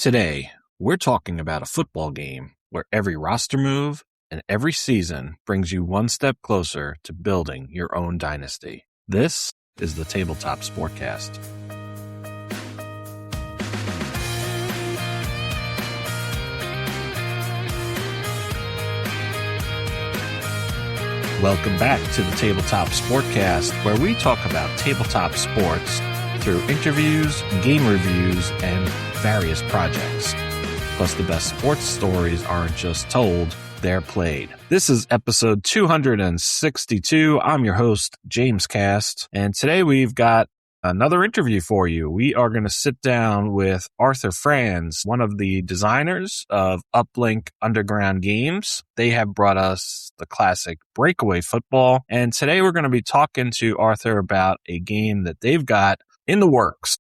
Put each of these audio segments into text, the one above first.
Today, we're talking about a football game where every roster move and every season brings you one step closer to building your own dynasty. This is the Tabletop Sportcast. Welcome back to the Tabletop Sportcast, where we talk about tabletop sports through interviews, game reviews, and various projects. Plus, the best sports stories aren't just told, they're played. This is episode 262. I'm your host, James Cast, and today we've got another interview for you. We are going to sit down with Arthur Franz, one of the designers of Uplink Underground Games. They have brought us the classic Breakaway Football, and today we're going to be talking to Arthur about a game that they've got in the works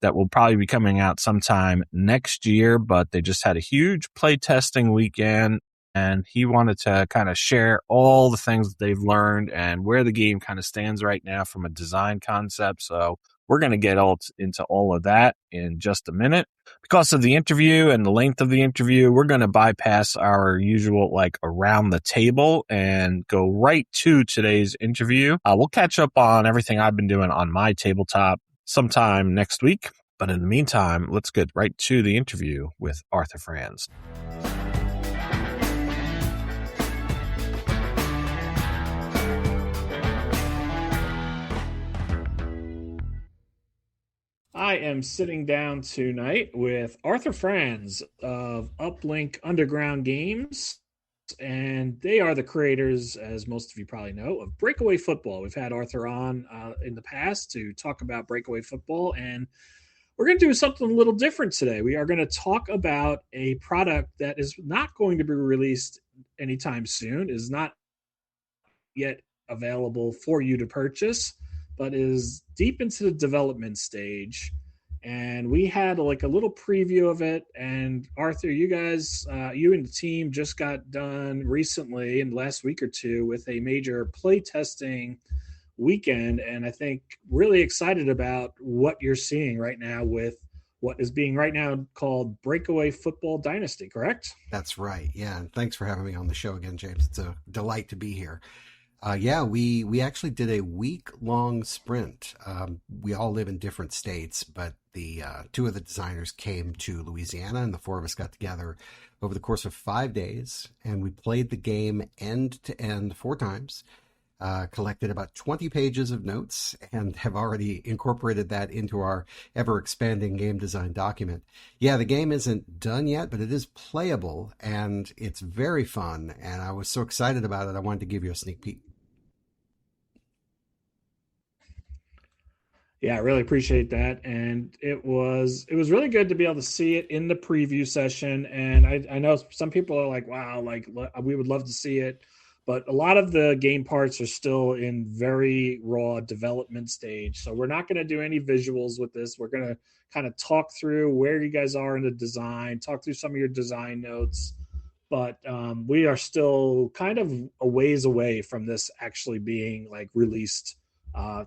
that will probably be coming out sometime next year, but they just had a huge playtesting weekend, and he wanted to kind of share all the things that they've learned and where the game kind of stands right now from a design concept. So we're going to get into all of that in just a minute. Because of the interview and the length of the interview, we're going to bypass our usual around the table and go right to today's interview. We'll catch up on everything I've been doing on my tabletop sometime next week. But in the meantime, let's get right to the interview with Arthur Franz. I am sitting down tonight with Arthur Franz of Uplink Underground Games, and they are the creators, as most of you probably know, of Breakaway Football. We've had Arthur on in the past to talk about Breakaway Football, and we're going to do something a little different today. We are going to talk about a product that is not going to be released anytime soon, is not yet available for you to purchase, but is deep into the development stage. And we had a little preview of it. And Arthur, you guys, you and the team just got done recently in the last week or two with a major play testing weekend. And I think really excited about what you're seeing right now with what is being right now called Breakaway Football Dynasty, correct? That's right. Yeah. And thanks for having me on the show again, James. It's a delight to be here. We actually did a week-long sprint. We all live in different states, but the two of the designers came to Louisiana, and the four of us got together over the course of 5 days, and we played the game end to end 4 times, collected about 20 pages of notes, and have already incorporated that into our ever-expanding game design document. Yeah, the game isn't done yet, but it is playable, and it's very fun, and I was so excited about it, I wanted to give you a sneak peek. Yeah, I really appreciate that. And it was really good to be able to see it in the preview session. And I know some people are like, wow, we would love to see it. But a lot of the game parts are still in very raw development stage. So we're not going to do any visuals with this. We're going to kind of talk through where you guys are in the design, talk through some of your design notes. But we are still kind of a ways away from this actually being released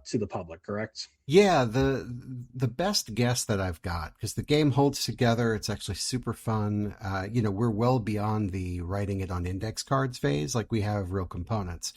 to the public, correct? Yeah, the best guess that I've got, because the game holds together, it's actually super fun. We're well beyond the writing it on index cards phase, we have real components.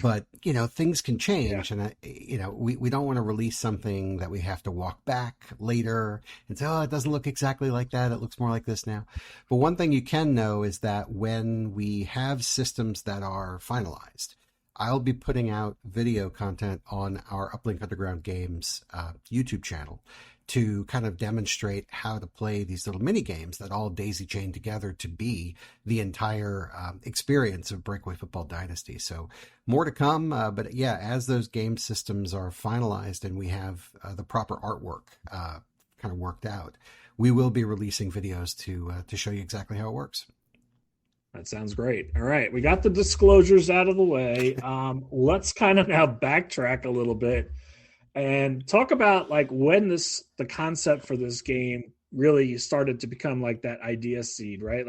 But, things can change. Yeah. And, we don't want to release something that we have to walk back later and say, oh, it doesn't look exactly like that. It looks more like this now. But one thing you can know is that when we have systems that are finalized, I'll be putting out video content on our Uplink Underground Games YouTube channel to kind of demonstrate how to play these little mini games that all daisy chain together to be the entire experience of Breakaway Football Dynasty. So more to come. But yeah, as those game systems are finalized and we have the proper artwork kind of worked out, we will be releasing videos to show you exactly how it works. That sounds great. All right. We got the disclosures out of the way. Let's kind of now backtrack a little bit and talk about when the concept for this game really started to become that idea seed, right?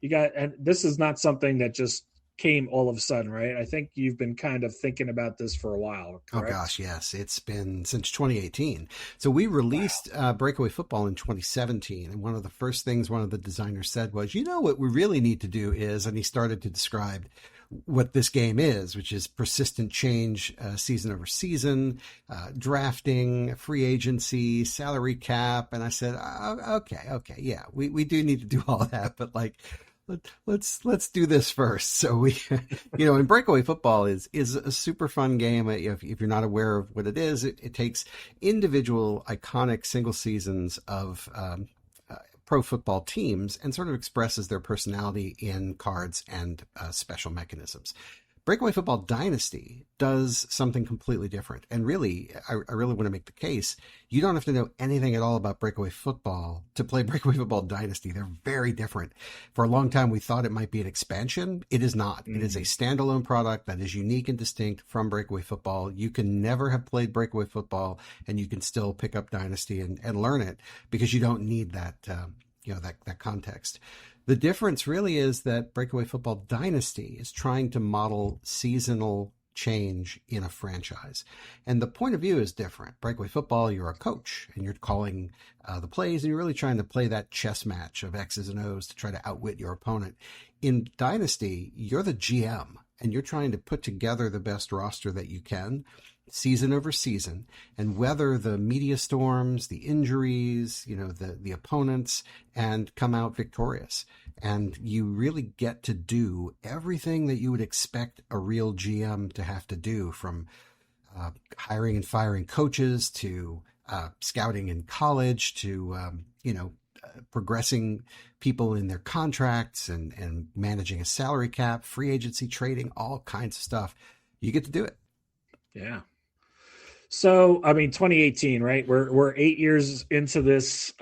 And this is not something that just came all of a sudden, right? I think you've been kind of thinking about this for a while, Oh correct? gosh, yes. It's been since 2018. So we released Breakaway Football in 2017. And one of the first things one of the designers said was, you know, what we really need to do is, and he started to describe what this game is, which is persistent change, season over season, drafting, free agency, salary cap. And I said, okay, yeah, we do need to do all that, but like, let's do this first. So we, and Breakaway Football is a super fun game. If you're not aware of what it is, it takes individual iconic single seasons of pro football teams and sort of expresses their personality in cards and special mechanisms. Breakaway Football Dynasty does something completely different. And really, I really want to make the case, you don't have to know anything at all about Breakaway Football to play Breakaway Football Dynasty. They're very different. For a long time, we thought it might be an expansion. It is not. It is a standalone product that is unique and distinct from Breakaway Football. You can never have played Breakaway Football, and you can still pick up Dynasty and learn it because you don't need that, that context. The difference really is that Breakaway Football Dynasty is trying to model seasonal change in a franchise. And the point of view is different. Breakaway Football, you're a coach and you're calling the plays and you're really trying to play that chess match of X's and O's to try to outwit your opponent. In Dynasty, you're the GM and you're trying to put together the best roster that you can season over season and weather the media storms, the injuries, the opponents, and come out victorious. And you really get to do everything that you would expect a real GM to have to do, from hiring and firing coaches to scouting in college to, progressing people in their contracts and managing a salary cap, free agency, trading, all kinds of stuff. You get to do it. Yeah. So, 2018, right? We're 8 years into this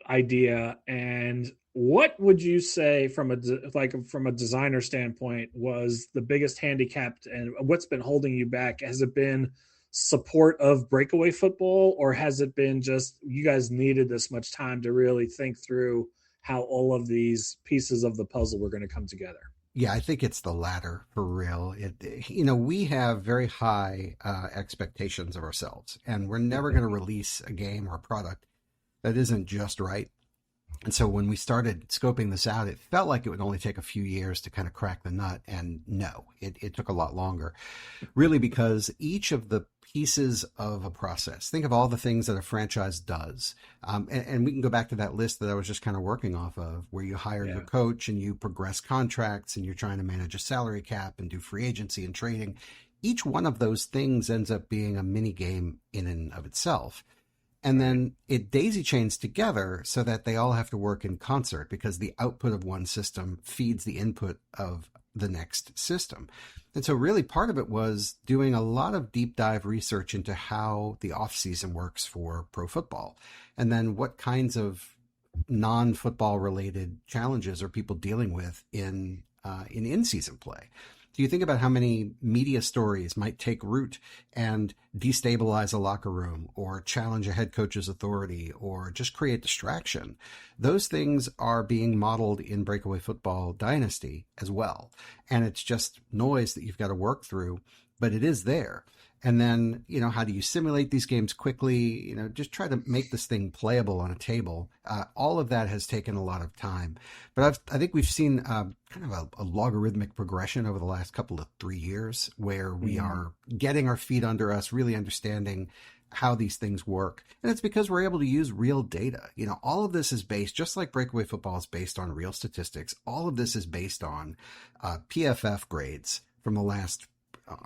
idea, and what would you say from a designer standpoint was the biggest handicap, and what's been holding you back? Has it been support of Breakaway Football, or has it been just you guys needed this much time to really think through how all of these pieces of the puzzle were going to come together? Yeah, I think it's the latter for real. We have very high expectations of ourselves, and we're never going to release a game or a product that isn't just right. And so when we started scoping this out, it felt like it would only take a few years to kind of crack the nut. And no, it took a lot longer, really, because each of the pieces of a process, think of all the things that a franchise does. And we can go back to that list that I was just kind of working off of, where you hire your coach and you progress contracts and you're trying to manage a salary cap and do free agency and trading. Each one of those things ends up being a mini game in and of itself. And then it daisy chains together so that they all have to work in concert, because the output of one system feeds the input of the next system. And so really part of it was doing a lot of deep dive research into how the off season works for pro football. And then what kinds of non-football related challenges are people dealing with in in-season play. Do you think about how many media stories might take root and destabilize a locker room or challenge a head coach's authority or just create distraction? Those things are being modeled in Breakaway Football Dynasty as well. And it's just noise that you've got to work through, but it is there. And then, how do you simulate these games quickly? Just try to make this thing playable on a table. All of that has taken a lot of time. But I think we've seen kind of a logarithmic progression over the last couple of 3 years, where we are getting our feet under us, really understanding how these things work. And it's because we're able to use real data. All of this is based, just like Breakaway Football is based on real statistics, all of this is based on PFF grades from the last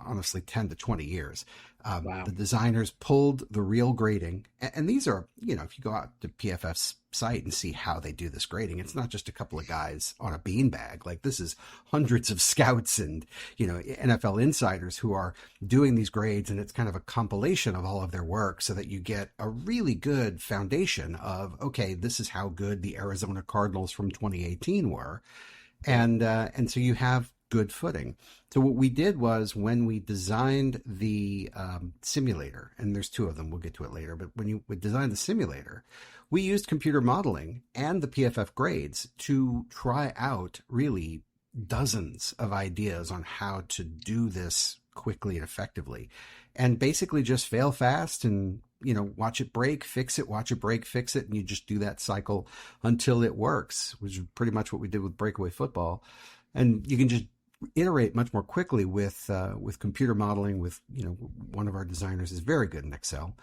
honestly 10 to 20 years. Wow. The designers pulled the real grading. And these are, if you go out to PFF's site and see how they do this grading, it's not just a couple of guys on a beanbag. Like, this is hundreds of scouts and, NFL insiders who are doing these grades. And it's kind of a compilation of all of their work so that you get a really good foundation of, okay, this is how good the Arizona Cardinals from 2018 were. And so you have good footing. So what we did was, when we designed the simulator, and there's two of them, we'll get to it later, but when we designed the simulator, we used computer modeling and the PFF grades to try out really dozens of ideas on how to do this quickly and effectively, and basically just fail fast and, watch it break, fix it, watch it break, fix it. And you just do that cycle until it works, which is pretty much what we did with Breakaway Football. And you can just iterate much more quickly with computer modeling. With one of our designers is very good in Excel,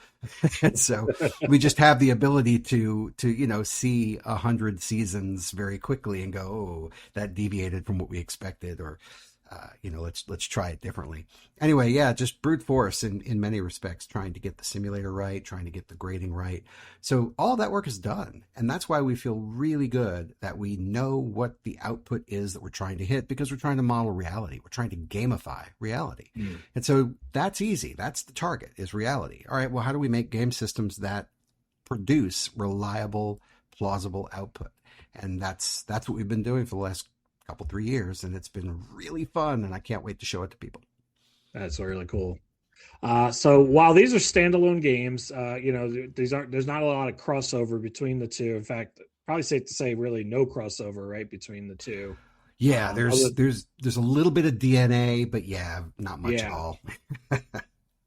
and so we just have the ability to see 100 seasons very quickly and go, oh, that deviated from what we expected, or let's try it differently. Anyway, yeah, just brute force in many respects, trying to get the simulator right, trying to get the grading right. So all that work is done. And that's why we feel really good that we know what the output is that we're trying to hit, because we're trying to model reality. We're trying to gamify reality. And so that's easy. That's the target, is reality. All right, well, how do we make game systems that produce reliable, plausible output? And that's what we've been doing for the last 3 years, and it's been really fun, and I can't wait to show it to people. That's really cool. So while these are standalone games, there's not a lot of crossover between the two. In fact, probably safe to say really no crossover, right, between the two. Yeah, there's a little bit of DNA, but yeah, not much at all.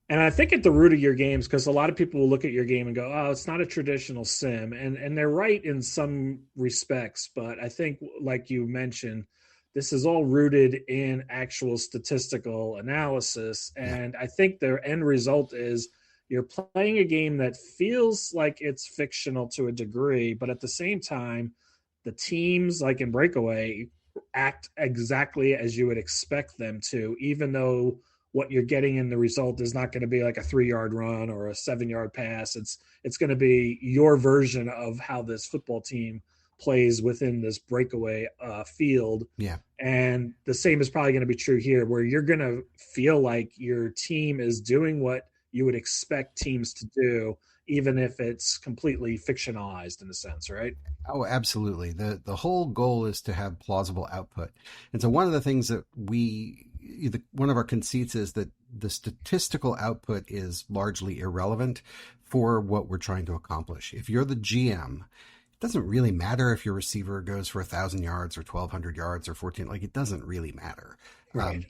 And I think at the root of your games, because a lot of people will look at your game and go, oh, it's not a traditional sim. And they're right in some respects. But I think, like you mentioned, this is all rooted in actual statistical analysis. And I think the end result is you're playing a game that feels like it's fictional to a degree. But at the same time, the teams, like in Breakaway, act exactly as you would expect them to, even though what you're getting in the result is not going to be like a 3-yard run or a 7-yard pass. It's going to be your version of how this football team plays within this breakaway field. Yeah. And the same is probably going to be true here, where you're going to feel like your team is doing what you would expect teams to do, even if it's completely fictionalized in a sense, right? Oh, absolutely. The whole goal is to have plausible output. And so one of the things that one of our conceits is that the statistical output is largely irrelevant for what we're trying to accomplish. If you're the GM, it doesn't really matter if your receiver goes for 1,000 yards or 1,200 yards or 14. Like, it doesn't really matter. Right.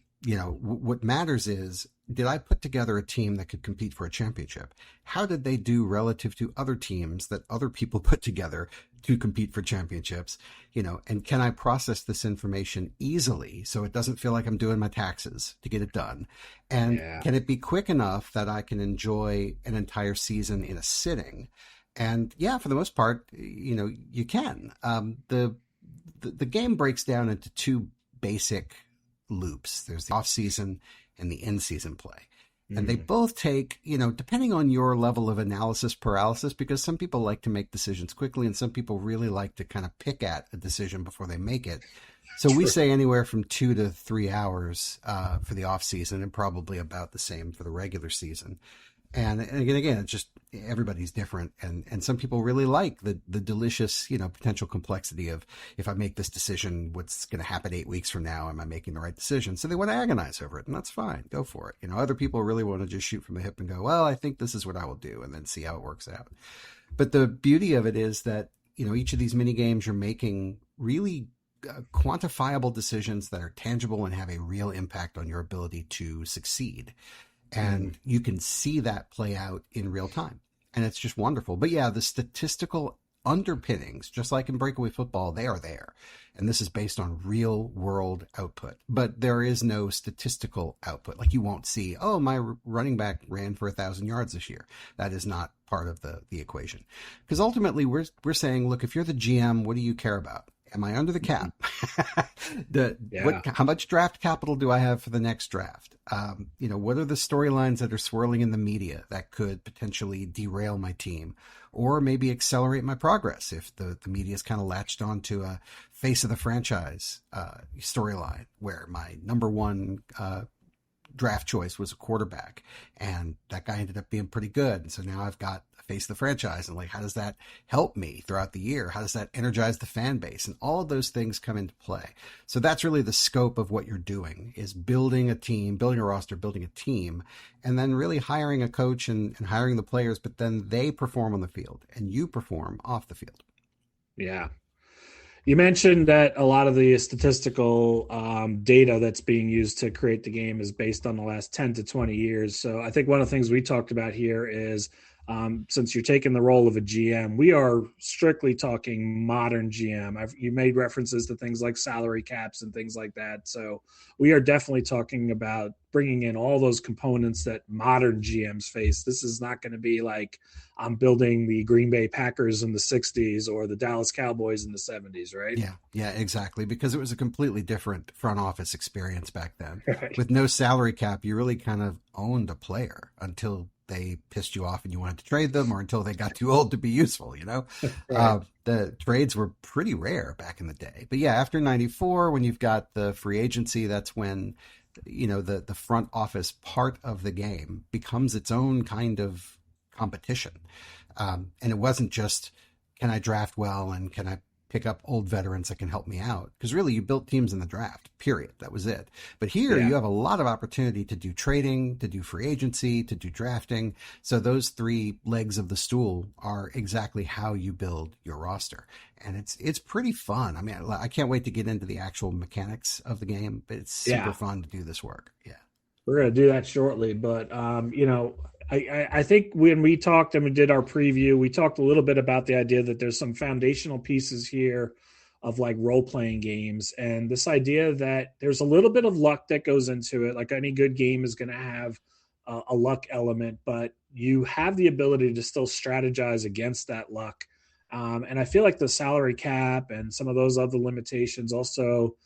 What matters is, did I put together a team that could compete for a championship? How did they do relative to other teams that other people put together to compete for championships? And can I process this information easily so it doesn't feel like I'm doing my taxes to get it done? And can it be quick enough that I can enjoy an entire season in a sitting? And yeah, for the most part, you can. The game breaks down into two basic loops. There's the off season and the in-season play. And they both take, depending on your level of analysis paralysis, because some people like to make decisions quickly and some people really like to kind of pick at a decision before they make it. So we say anywhere from 2 to 3 hours for the off season, and probably about the same for the regular season. And again, it's just everybody's different. And some people really like the delicious, potential complexity of, if I make this decision, what's going to happen 8 weeks from now? Am I making the right decision? So they want to agonize over it, and that's fine. Go for it. Other people really want to just shoot from the hip and go, well, I think this is what I will do, and then see how it works out. But the beauty of it is that, each of these mini games, you're making really quantifiable decisions that are tangible and have a real impact on your ability to succeed. And you can see that play out in real time. And it's just wonderful. But yeah, the statistical underpinnings, just like in Breakaway Football, they are there. And this is based on real world output. But there is no statistical output. Like, you won't see, oh, my running back ran for 1,000 yards this year. That is not part of the equation. Because ultimately, we're saying, look, if you're the GM, what do you care about? Am I under the cap? How much draft capital do I have for the next draft? What are the storylines that are swirling in the media that could potentially derail my team, or maybe accelerate my progress if the media is kind of latched onto a face of the franchise storyline where my number one draft choice was a quarterback, and that guy ended up being pretty good. And so now I've got a face of the franchise, and how does that help me throughout the year? How does that energize the fan base? And all of those things come into play. So that's really the scope of what you're doing, is building a team, building a roster, building a team, and then really hiring a coach and hiring the players, but then they perform on the field and you perform off the field. Yeah. You mentioned that a lot of the statistical data that's being used to create the game is based on the last 10 to 20 years. So I think one of the things we talked about here is since you're taking the role of a GM, we are strictly talking modern GM. You made references to things like salary caps and things like that. So we are definitely talking about bringing in all those components that modern GMs face. This is not going to be like I'm building the Green Bay Packers in the 60s or the Dallas Cowboys in the 70s, right? Yeah, exactly. Because it was a completely different front office experience back then. Right. With no salary cap, you really kind of owned a player until they pissed you off and you wanted to trade them, or until they got too old to be useful, you know? Right. The trades were pretty rare back in the day. But yeah, after 94, when you've got the free agency, that's when, you know, the front office part of the game becomes its own kind of competition. And it wasn't just, can I draft well and can I pick up old veterans that can help me out? Because really, you built teams in the draft, period. That was it. But here you have a lot of opportunity to do trading, to do free agency, to do drafting. So those three legs of the stool are exactly how you build your roster. And it's pretty fun. I mean, I can't wait to get into the actual mechanics of the game, but it's super fun to do this work. Yeah. We're going to do that shortly. But, you know, I think when we talked and we did our preview, we talked a little bit about the idea that there's some foundational pieces here of like role-playing games, and this idea that there's a little bit of luck that goes into it. Like any good game is going to have a luck element, but you have the ability to still strategize against that luck. And I feel like the salary cap and some of those other limitations also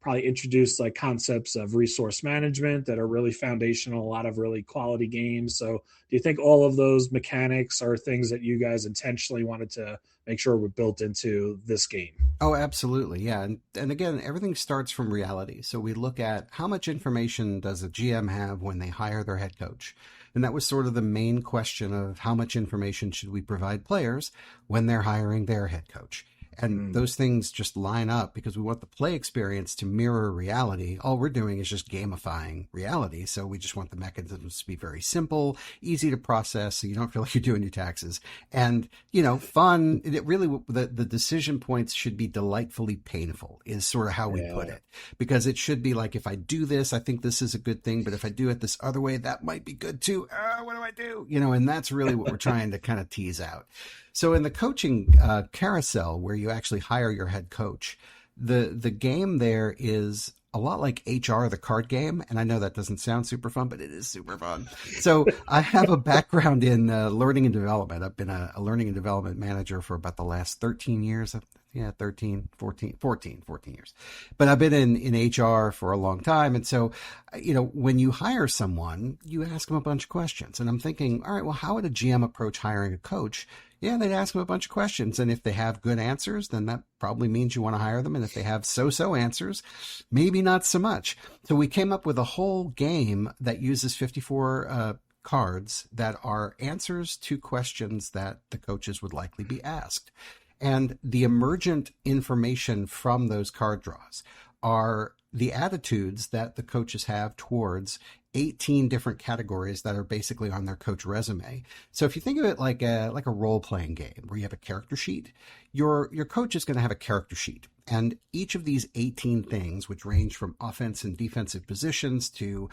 probably introduced like concepts of resource management that are really foundational, a lot of really quality games. So do you think all of those mechanics are things that you guys intentionally wanted to make sure were built into this game? Oh, absolutely. Yeah. And again, everything starts from reality. So we look at how much information does a GM have when they hire their head coach? And that was sort of the main question of how much information should we provide players when they're hiring their head coach? And those things just line up because we want the play experience to mirror reality. All we're doing is just gamifying reality. So we just want the mechanisms to be very simple, easy to process, so you don't feel like you're doing your taxes. And, you know, fun. It really, the decision points should be delightfully painful is sort of how we put it. Because it should be like, if I do this, I think this is a good thing. But if I do it this other way, that might be good too. What do I do? You know, and that's really what we're trying to kind of tease out. So in the coaching carousel, where you actually hire your head coach, the game there is a lot like HR, the card game. And I know that doesn't sound super fun, but it is super fun. So I have a background in learning and development. I've been a learning and development manager for about the last 13 years. Yeah, 14 years. But I've been in HR for a long time. And so, you know, when you hire someone, you ask them a bunch of questions. And I'm thinking, all right, well, how would a GM approach hiring a coach? Yeah, they'd ask them a bunch of questions. And if they have good answers, then that probably means you want to hire them. And if they have so-so answers, maybe not so much. So we came up with a whole game that uses 54 cards that are answers to questions that the coaches would likely be asked. And the emergent information from those card draws are the attitudes that the coaches have towards 18 different categories that are basically on their coach resume. So if you think of it like a role-playing game where you have a character sheet, your coach is going to have a character sheet. And each of these 18 things, which range from offense and defensive positions to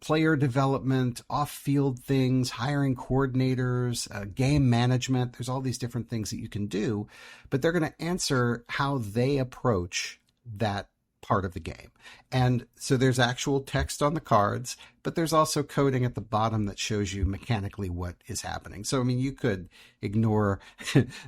player development, off-field things, hiring coordinators, game management, there's all these different things that you can do, but they're going to answer how they approach that part of the game. And so there's actual text on the cards, but there's also coding at the bottom that shows you mechanically what is happening. So, I mean, you could ignore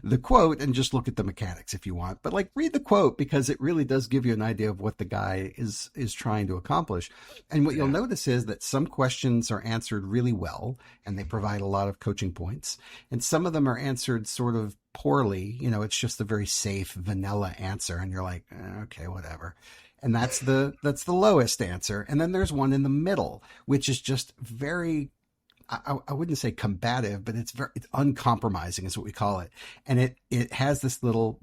the quote and just look at the mechanics if you want, but like read the quote because it really does give you an idea of what the guy is trying to accomplish. And what you'll notice is that some questions are answered really well and they provide a lot of coaching points. And some of them are answered sort of poorly. You know, it's just a very safe vanilla answer. And you're like, okay, whatever. And that's the lowest answer. And then there's one in the middle, which is just very, I wouldn't say combative, but it's uncompromising is what we call it. And it has this little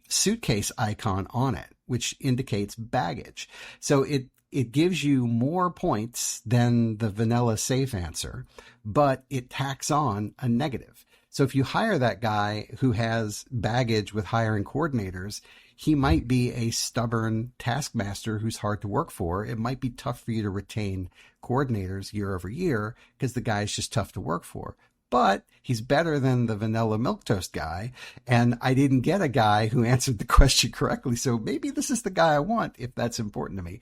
suitcase icon on it, which indicates baggage. So it gives you more points than the vanilla safe answer, but it tacks on a negative. So if you hire that guy who has baggage with hiring coordinators, he might be a stubborn taskmaster who's hard to work for. It might be tough for you to retain coordinators year over year because the guy's just tough to work for. But he's better than the vanilla milquetoast guy. And I didn't get a guy who answered the question correctly. So maybe this is the guy I want if that's important to me.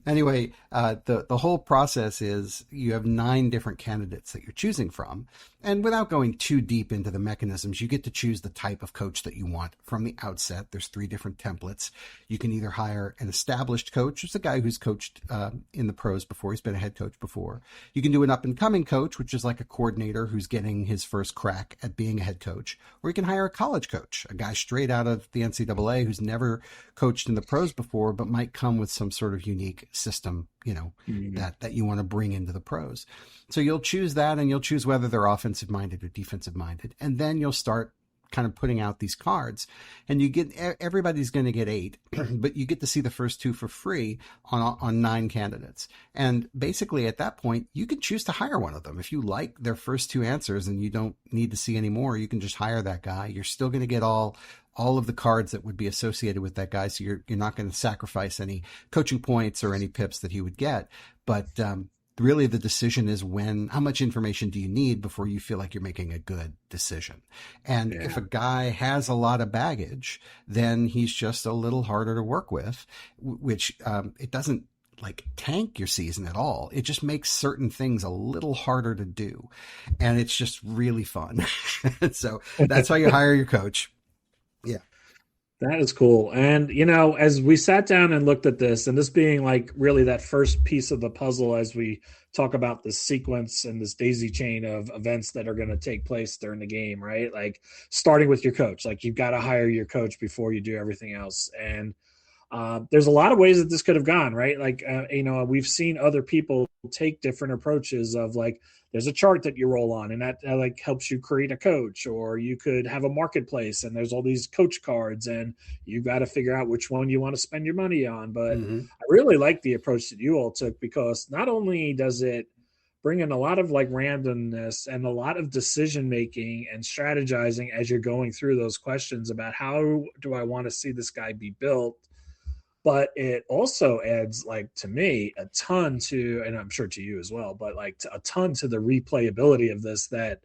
Anyway, the whole process is you have 9 different candidates that you're choosing from. And without going too deep into the mechanisms, you get to choose the type of coach that you want from the outset. There's 3 different templates. You can either hire an established coach, who's a guy who's coached in the pros before. He's been a head coach before. You can do an up-and-coming coach, which is like a coordinator who's getting his first crack at being a head coach. Or you can hire a college coach, a guy straight out of the NCAA who's never coached in the pros before, but might come with some sort of unique system, that you want to bring into the pros. So you'll choose that, and you'll choose whether they're offensive minded or defensive minded. And then you'll start kind of putting out these cards, and everybody's going to get 8, but you get to see the first 2 for free on 9 candidates. And basically at that point, you can choose to hire one of them. If you like their first 2 answers and you don't need to see any more, you can just hire that guy. You're still going to get all of the cards that would be associated with that guy. So you're not going to sacrifice any coaching points or any pips that he would get. But really the decision is how much information do you need before you feel like you're making a good decision? And if a guy has a lot of baggage, then he's just a little harder to work with, which it doesn't like tank your season at all. It just makes certain things a little harder to do. And it's just really fun. So that's how you hire your coach. Yeah. That is cool. And, as we sat down and looked at this, and this being like really that first piece of the puzzle as we talk about this sequence and this daisy chain of events that are going to take place during the game, right? Like starting with your coach, like you've got to hire your coach before you do everything else. And there's a lot of ways that this could have gone, right? Like, we've seen other people take different approaches of like, there's a chart that you roll on and that like helps you create a coach, or you could have a marketplace and there's all these coach cards and you got to figure out which one you want to spend your money on. But I really like the approach that you all took, because not only does it bring in a lot of like randomness and a lot of decision making and strategizing as you're going through those questions about how do I want to see this guy be built, but it also adds, like, to me, a ton to, and I'm sure to you as well, but like a ton to the replayability of this, that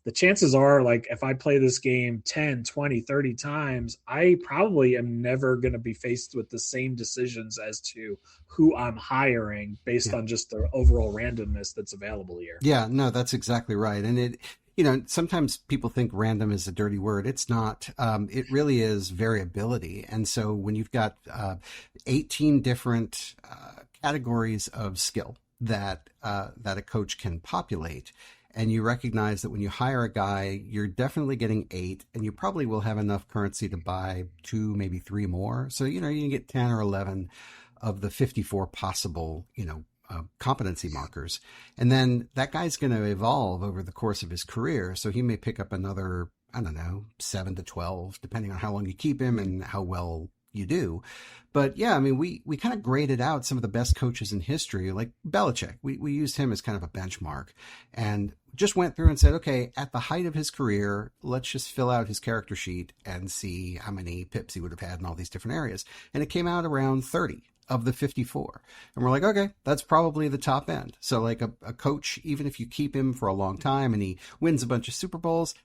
the chances are, like, if I play this game 10, 20, 30 times, I probably am never going to be faced with the same decisions as to who I'm hiring based on just the overall randomness that's available here. Yeah, no, that's exactly right. And sometimes people think random is a dirty word. It's not. It really is variability. And so when you've got 18 different categories of skill that a coach can populate, and you recognize that when you hire a guy, you're definitely getting 8, and you probably will have enough currency to buy 2, maybe 3 more. So, you can get 10 or 11 of the 54 possible, competency markers. And then that guy's going to evolve over the course of his career. So he may pick up another, 7 to 12, depending on how long you keep him and how well you do. But yeah, we kind of graded out some of the best coaches in history, like Belichick. We used him as kind of a benchmark and just went through and said, okay, at the height of his career, let's just fill out his character sheet and see how many pips he would have had in all these different areas. And it came out around 30 of the 54. And we're like, okay, that's probably the top end. So like a coach, even if you keep him for a long time and he wins a bunch of Super Bowls,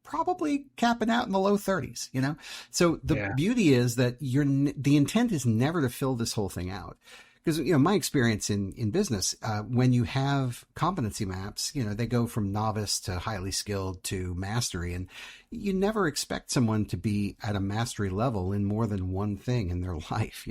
probably capping out in the low 30s, So the beauty is that the intent is never to fill this whole thing out. Because, my experience in business, when you have competency maps, they go from novice to highly skilled to mastery. And you never expect someone to be at a mastery level in more than one thing in their life.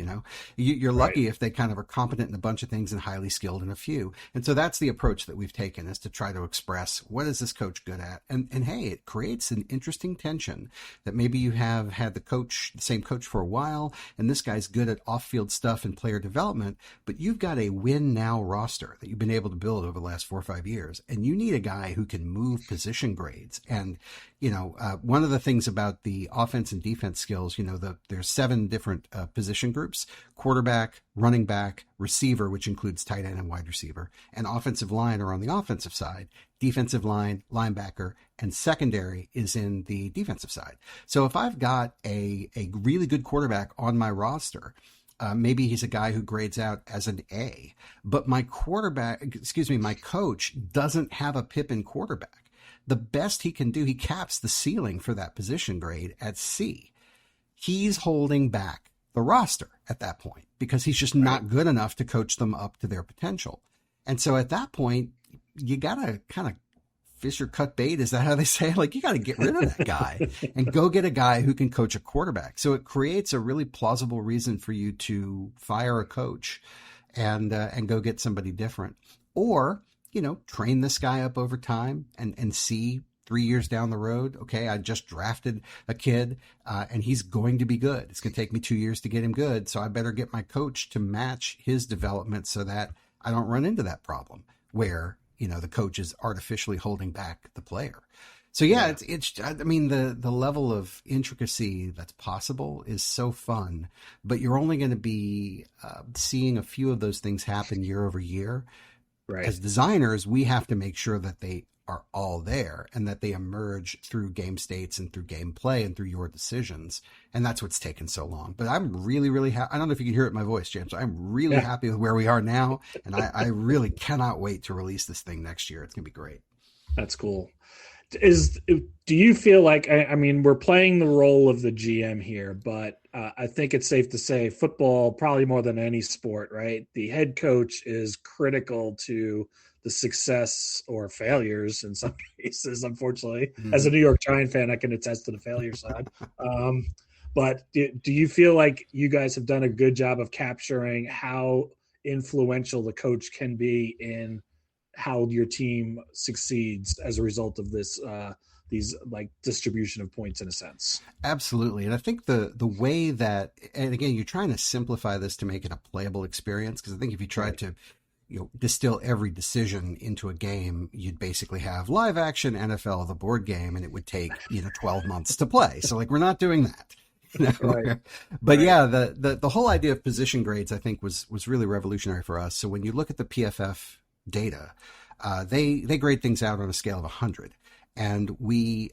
You're lucky if they kind of are competent in a bunch of things and highly skilled in a few. And so that's the approach that we've taken, is to try to express, what is this coach good at? And hey, it creates an interesting tension that maybe you have had the same coach for a while, and this guy's good at off-field stuff and player development, but you've got a win now roster that you've been able to build over the last 4 or 5 years, and you need a guy who can move position grades. And, one of the things about the offense and defense skills, there's 7 different position groups: quarterback, running back, receiver, which includes tight end and wide receiver, and offensive line are on the offensive side. Defensive line, linebacker, and secondary is in the defensive side. So if I've got a really good quarterback on my roster, maybe he's a guy who grades out as an A, but my coach doesn't have a Pippin quarterback. The best he can do, he caps the ceiling for that position grade at C. He's holding back the roster at that point because he's just not good enough to coach them up to their potential. And so at that point, you got to kind of fish or cut bait. Is that how they say it? Like, you got to get rid of that guy and go get a guy who can coach a quarterback. So it creates a really plausible reason for you to fire a coach and go get somebody different, or, train this guy up over time and see 3 years down the road. Okay, I just drafted a kid and he's going to be good. It's going to take me 2 years to get him good. So I better get my coach to match his development so that I don't run into that problem where, the coach is artificially holding back the player. So the level of intricacy that's possible is so fun, but you're only going to be seeing a few of those things happen year over year. Right. As designers, we have to make sure that they are all there and that they emerge through game states and through gameplay and through your decisions. And that's what's taken so long. But I'm really, really happy. I don't know if you can hear it in my voice, James. I'm really happy with where we are now. And I really cannot wait to release this thing next year. It's going to be great. That's cool. Do you feel like, I mean, we're playing the role of the GM here, but I think it's safe to say football, probably more than any sport, right? The head coach is critical to the success or failures in some cases, unfortunately. As a New York Giant fan, I can attest to the failure side. But do you feel like you guys have done a good job of capturing how influential the coach can be in how your team succeeds as a result of this, these like distribution of points in a sense? Absolutely. And I think the way that, and again, you're trying to simplify this to make it a playable experience. Because I think if you tried to, distill every decision into a game, you'd basically have live action NFL, the board game, and it would take, 12 months to play. So we're not doing that. Right. But the whole idea of position grades, I think was really revolutionary for us. So when you look at the PFF data, they grade things out on a scale of 100. And we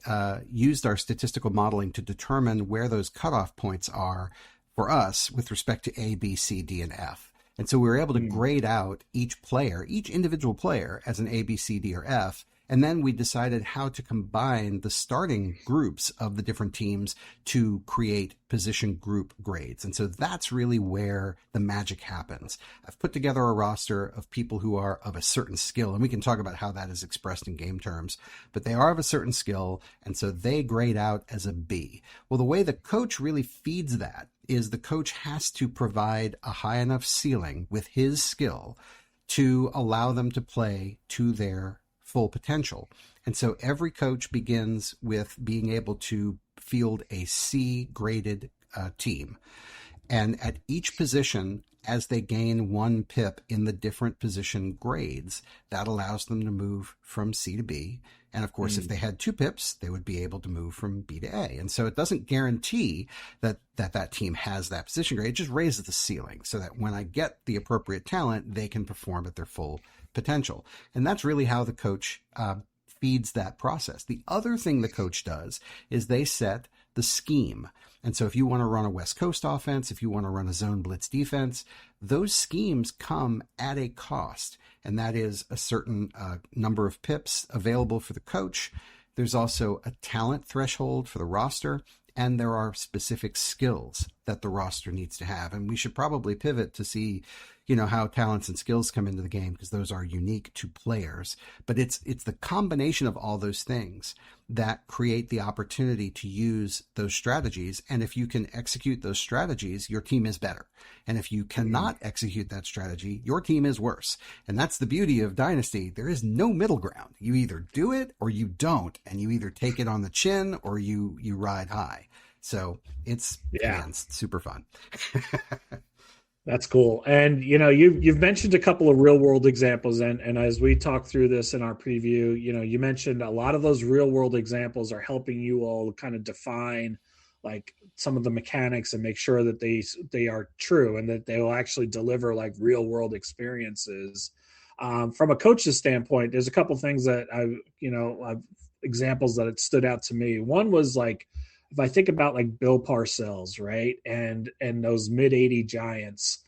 used our statistical modeling to determine where those cutoff points are for us with respect to A, B, C, D, and F. And so we were able to grade out each individual player as an A, B, C, D, or F. And then we decided how to combine the starting groups of the different teams to create position group grades. And so that's really where the magic happens. I've put together a roster of people who are of a certain skill, and we can talk about how that is expressed in game terms, but they are of a certain skill, and so they grade out as a B. Well, the way the coach really feeds that is the coach has to provide a high enough ceiling with his skill to allow them to play to their full potential. And so every coach begins with being able to field a C graded team. And at each position, as they gain 1 pip in the different position grades, that allows them to move from C to B. And of course, if they had 2 pips, they would be able to move from B to A. And so it doesn't guarantee that team has that position grade. It just raises the ceiling so that when I get the appropriate talent, they can perform at their full potential. And that's really how the coach feeds that process. The other thing the coach does is they set the scheme. And so if you want to run a West Coast offense, if you want to run a zone blitz defense, those schemes come at a cost. And that is a certain number of pips available for the coach. There's also a talent threshold for the roster. And there are specific skills that the roster needs to have. And we should probably pivot to see, how talents and skills come into the game, because those are unique to players. But it's the combination of all those things that create the opportunity to use those strategies. And if you can execute those strategies, your team is better. And if you cannot execute that strategy, your team is worse. And that's the beauty of Dynasty. There is no middle ground. You either do it or you don't. And you either take it on the chin or you ride high. So it's super fun. That's cool. And you've mentioned a couple of real world examples, and as we talk through this in our preview, you mentioned a lot of those real world examples are helping you all kind of define like some of the mechanics and make sure that they are true and that they will actually deliver like real world experiences. From a coach's standpoint, there's a couple things that I've examples that it stood out to me. One was like, if I think about like Bill Parcells, right, and those mid '80 Giants,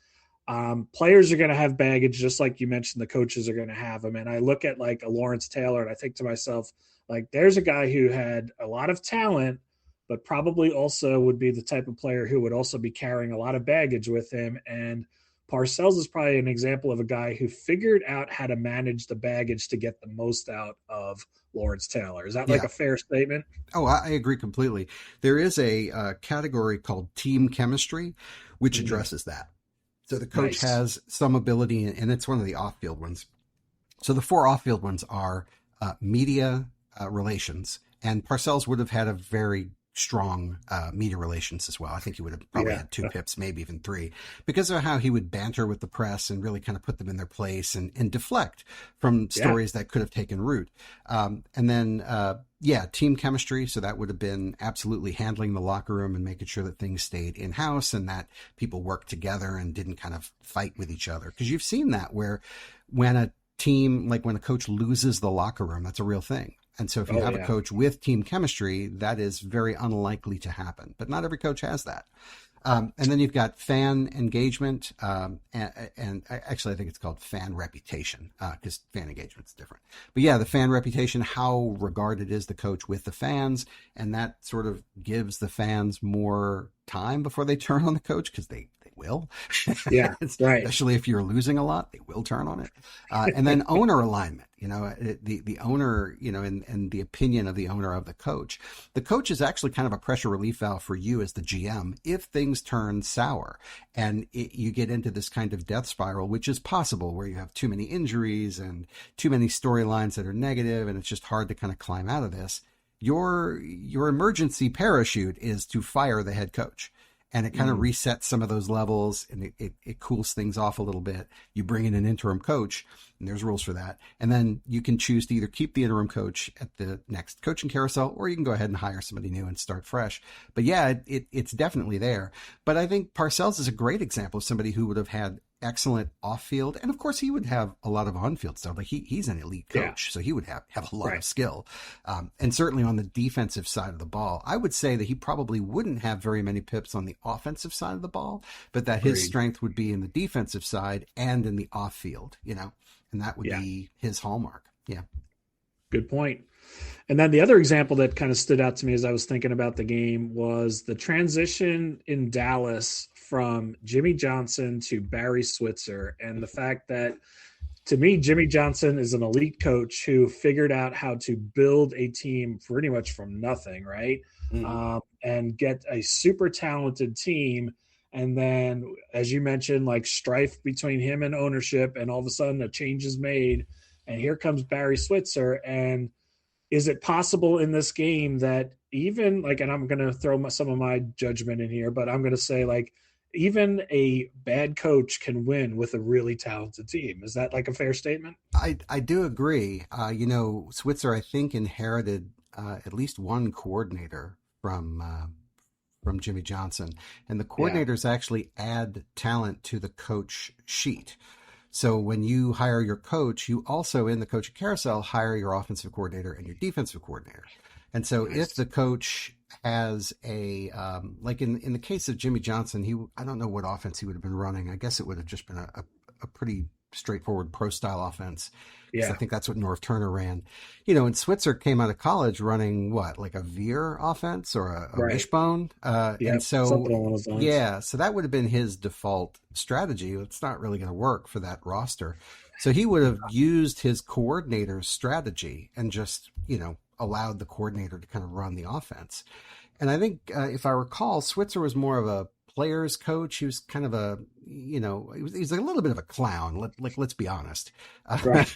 players are going to have baggage, just like you mentioned. The coaches are going to have them, and I look at like a Lawrence Taylor, and I think to myself, like, there's a guy who had a lot of talent, but probably also would be the type of player who would also be carrying a lot of baggage with him. And Parcells is probably an example of a guy who figured out how to manage the baggage to get the most out of Lawrence Taylor. Is that like a fair statement? Oh, I agree completely. There is a category called team chemistry, which addresses that. So the coach has some ability, and it's one of the off-field ones. So the 4 off-field ones are media relations, and Parcells would have had a very strong media relations as well. I think he would have probably had 2 pips, maybe even 3, because of how he would banter with the press and really kind of put them in their place and deflect from stories that could have taken root. And then, team chemistry. So that would have been absolutely handling the locker room and making sure that things stayed in-house and that people worked together and didn't kind of fight with each other. Because you've seen that where when a team, like when a coach loses the locker room, that's a real thing. And so if you have a coach with team chemistry, that is very unlikely to happen. But not every coach has that. And then you've got fan engagement. And actually, I think it's called fan reputation because fan engagement is different. But yeah, the fan reputation, how regarded is the coach with the fans? And that sort of gives the fans more time before they turn on the coach because they will. Yeah, right. Especially if you're losing a lot, they will turn on it. And then owner alignment, the owner, and the opinion of the owner of the coach. The coach is actually kind of a pressure relief valve for you as the GM if things turn sour and you get into this kind of death spiral, which is possible where you have too many injuries and too many storylines that are negative, and it's just hard to kind of climb out of this. Your emergency parachute is to fire the head coach. And it kind of resets some of those levels and it cools things off a little bit. You bring in an interim coach, and there's rules for that. And then you can choose to either keep the interim coach at the next coaching carousel, or you can go ahead and hire somebody new and start fresh. But yeah, it's definitely there. But I think Parcells is a great example of somebody who would have had excellent off-field, and of course he would have a lot of on-field stuff. Like he's an elite coach, so he would have a lot of skill. And certainly on the defensive side of the ball, I would say that he probably wouldn't have very many pips on the offensive side of the ball, but that his strength would be in the defensive side and in the off-field, and that would be his hallmark. Yeah. Good point. And then the other example that kind of stood out to me as I was thinking about the game was the transition in Dallas from Jimmy Johnson to Barry Switzer, and the fact that, to me, Jimmy Johnson is an elite coach who figured out how to build a team pretty much from nothing, right? And get a super talented team. And then, as you mentioned, like strife between him and ownership, and all of a sudden a change is made. And here comes Barry Switzer. And is it possible in this game that even like, and I'm going to throw some of my judgment in here, but I'm going to say like, even a bad coach can win with a really talented team. Is that like a fair statement? I do agree. Switzer, I think, inherited at least one coordinator from Jimmy Johnson, and the coordinators actually add talent to the coach sheet. So when you hire your coach, you also in the coaching carousel hire your offensive coordinator and your defensive coordinator. And so if the coach has a, like in the case of Jimmy Johnson, I don't know what offense he would have been running. I guess it would have just been a pretty straightforward pro style offense. Yeah. I think that's what Norv Turner ran, and Switzer came out of college running like a veer offense or a wishbone. And so, so that would have been his default strategy. It's not really going to work for that roster. So he would have used his coordinator's strategy and just, allowed the coordinator to kind of run the offense. And I think if I recall, Switzer was more of a players coach. He was kind of he's a little bit of a clown. Let's be honest. Right.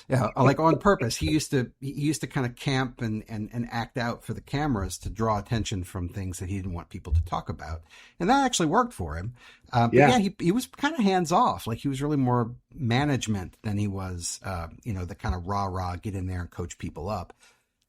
Yeah, like on purpose. He used to kind of camp and act out for the cameras to draw attention from things that he didn't want people to talk about, and that actually worked for him. But yeah, he was kind of hands off. Like he was really more management than he was, the kind of rah get in there and coach people up.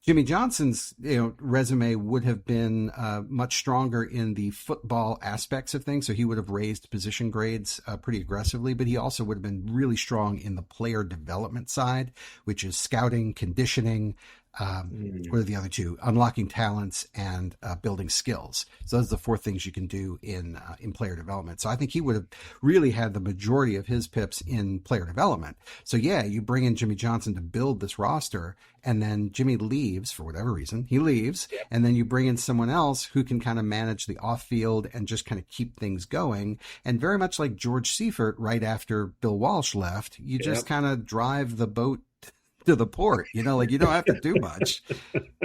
Jimmy Johnson's resume would have been much stronger in the football aspects of things. So he would have raised position grades pretty aggressively, but he also would have been really strong in the player development side, which is scouting, conditioning. What are the other two? Unlocking talents and building skills. So those are the four things you can do in player development. So I think he would have really had the majority of his pips in player development. So yeah, you bring in Jimmy Johnson to build this roster, and then Jimmy leaves for whatever reason. He leaves, and then you bring in someone else who can kind of manage the off field and just kind of keep things going. And very much like George Seifert, right after Bill Walsh left, you just kind of drive the boat to the port, like you don't have to do much.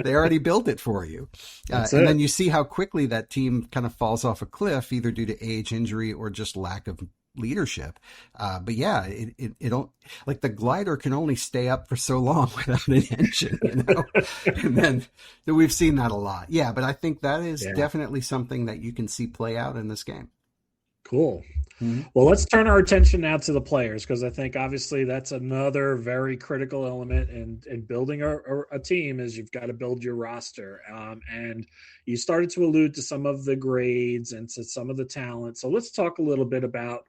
They already built it for you. And then you see how quickly that team kind of falls off a cliff, either due to age, injury, or just lack of leadership. But yeah, it don't, like the glider can only stay up for so long without an engine, and then we've seen that a lot. Yeah, but I think that is definitely something that you can see play out in this game. Cool. Well, let's turn our attention now to the players, because I think obviously that's another very critical element in building a team is you've got to build your roster. And you started to allude to some of the grades and to some of the talent. So let's talk a little bit about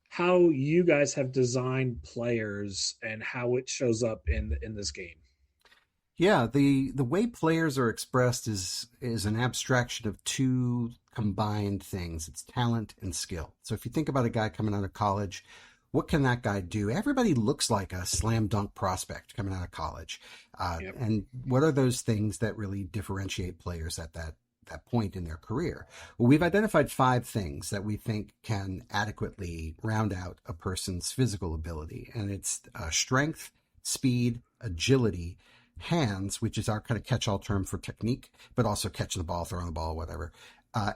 how you guys have designed players and how it shows up in this game. Yeah, the way players are expressed is an abstraction of two combined things. It's talent and skill. So if you think about a guy coming out of college, what can that guy do? Everybody looks like a slam dunk prospect coming out of college. And what are those things that really differentiate players at that point in their career? Well, we've identified 5 things that we think can adequately round out a person's physical ability. And it's strength, speed, agility, hands, which is our kind of catch-all term for technique, but also catching the ball, throwing the ball, whatever,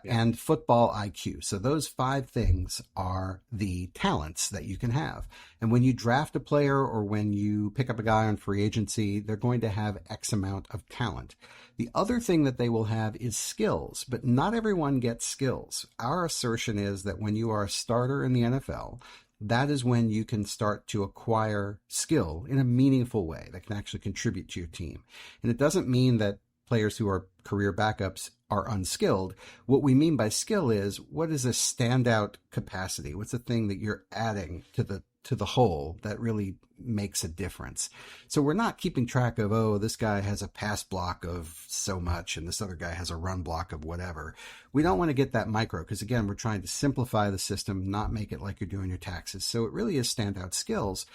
and football IQ. So those 5 things are the talents that you can have. And when you draft a player or when you pick up a guy on free agency, they're going to have X amount of talent. The other thing that they will have is skills, but not everyone gets skills. Our assertion is that when you are a starter in the NFL, that is when you can start to acquire skill in a meaningful way that can actually contribute to your team. And it doesn't mean that players who are career backups are unskilled. What we mean by skill is, what is a standout capacity? What's the thing that you're adding to the whole that really makes a difference? So we're not keeping track of, this guy has a pass block of so much and this other guy has a run block of whatever. We don't want to get that micro, because again, we're trying to simplify the system, not make it like you're doing your taxes. So it really is standout skills.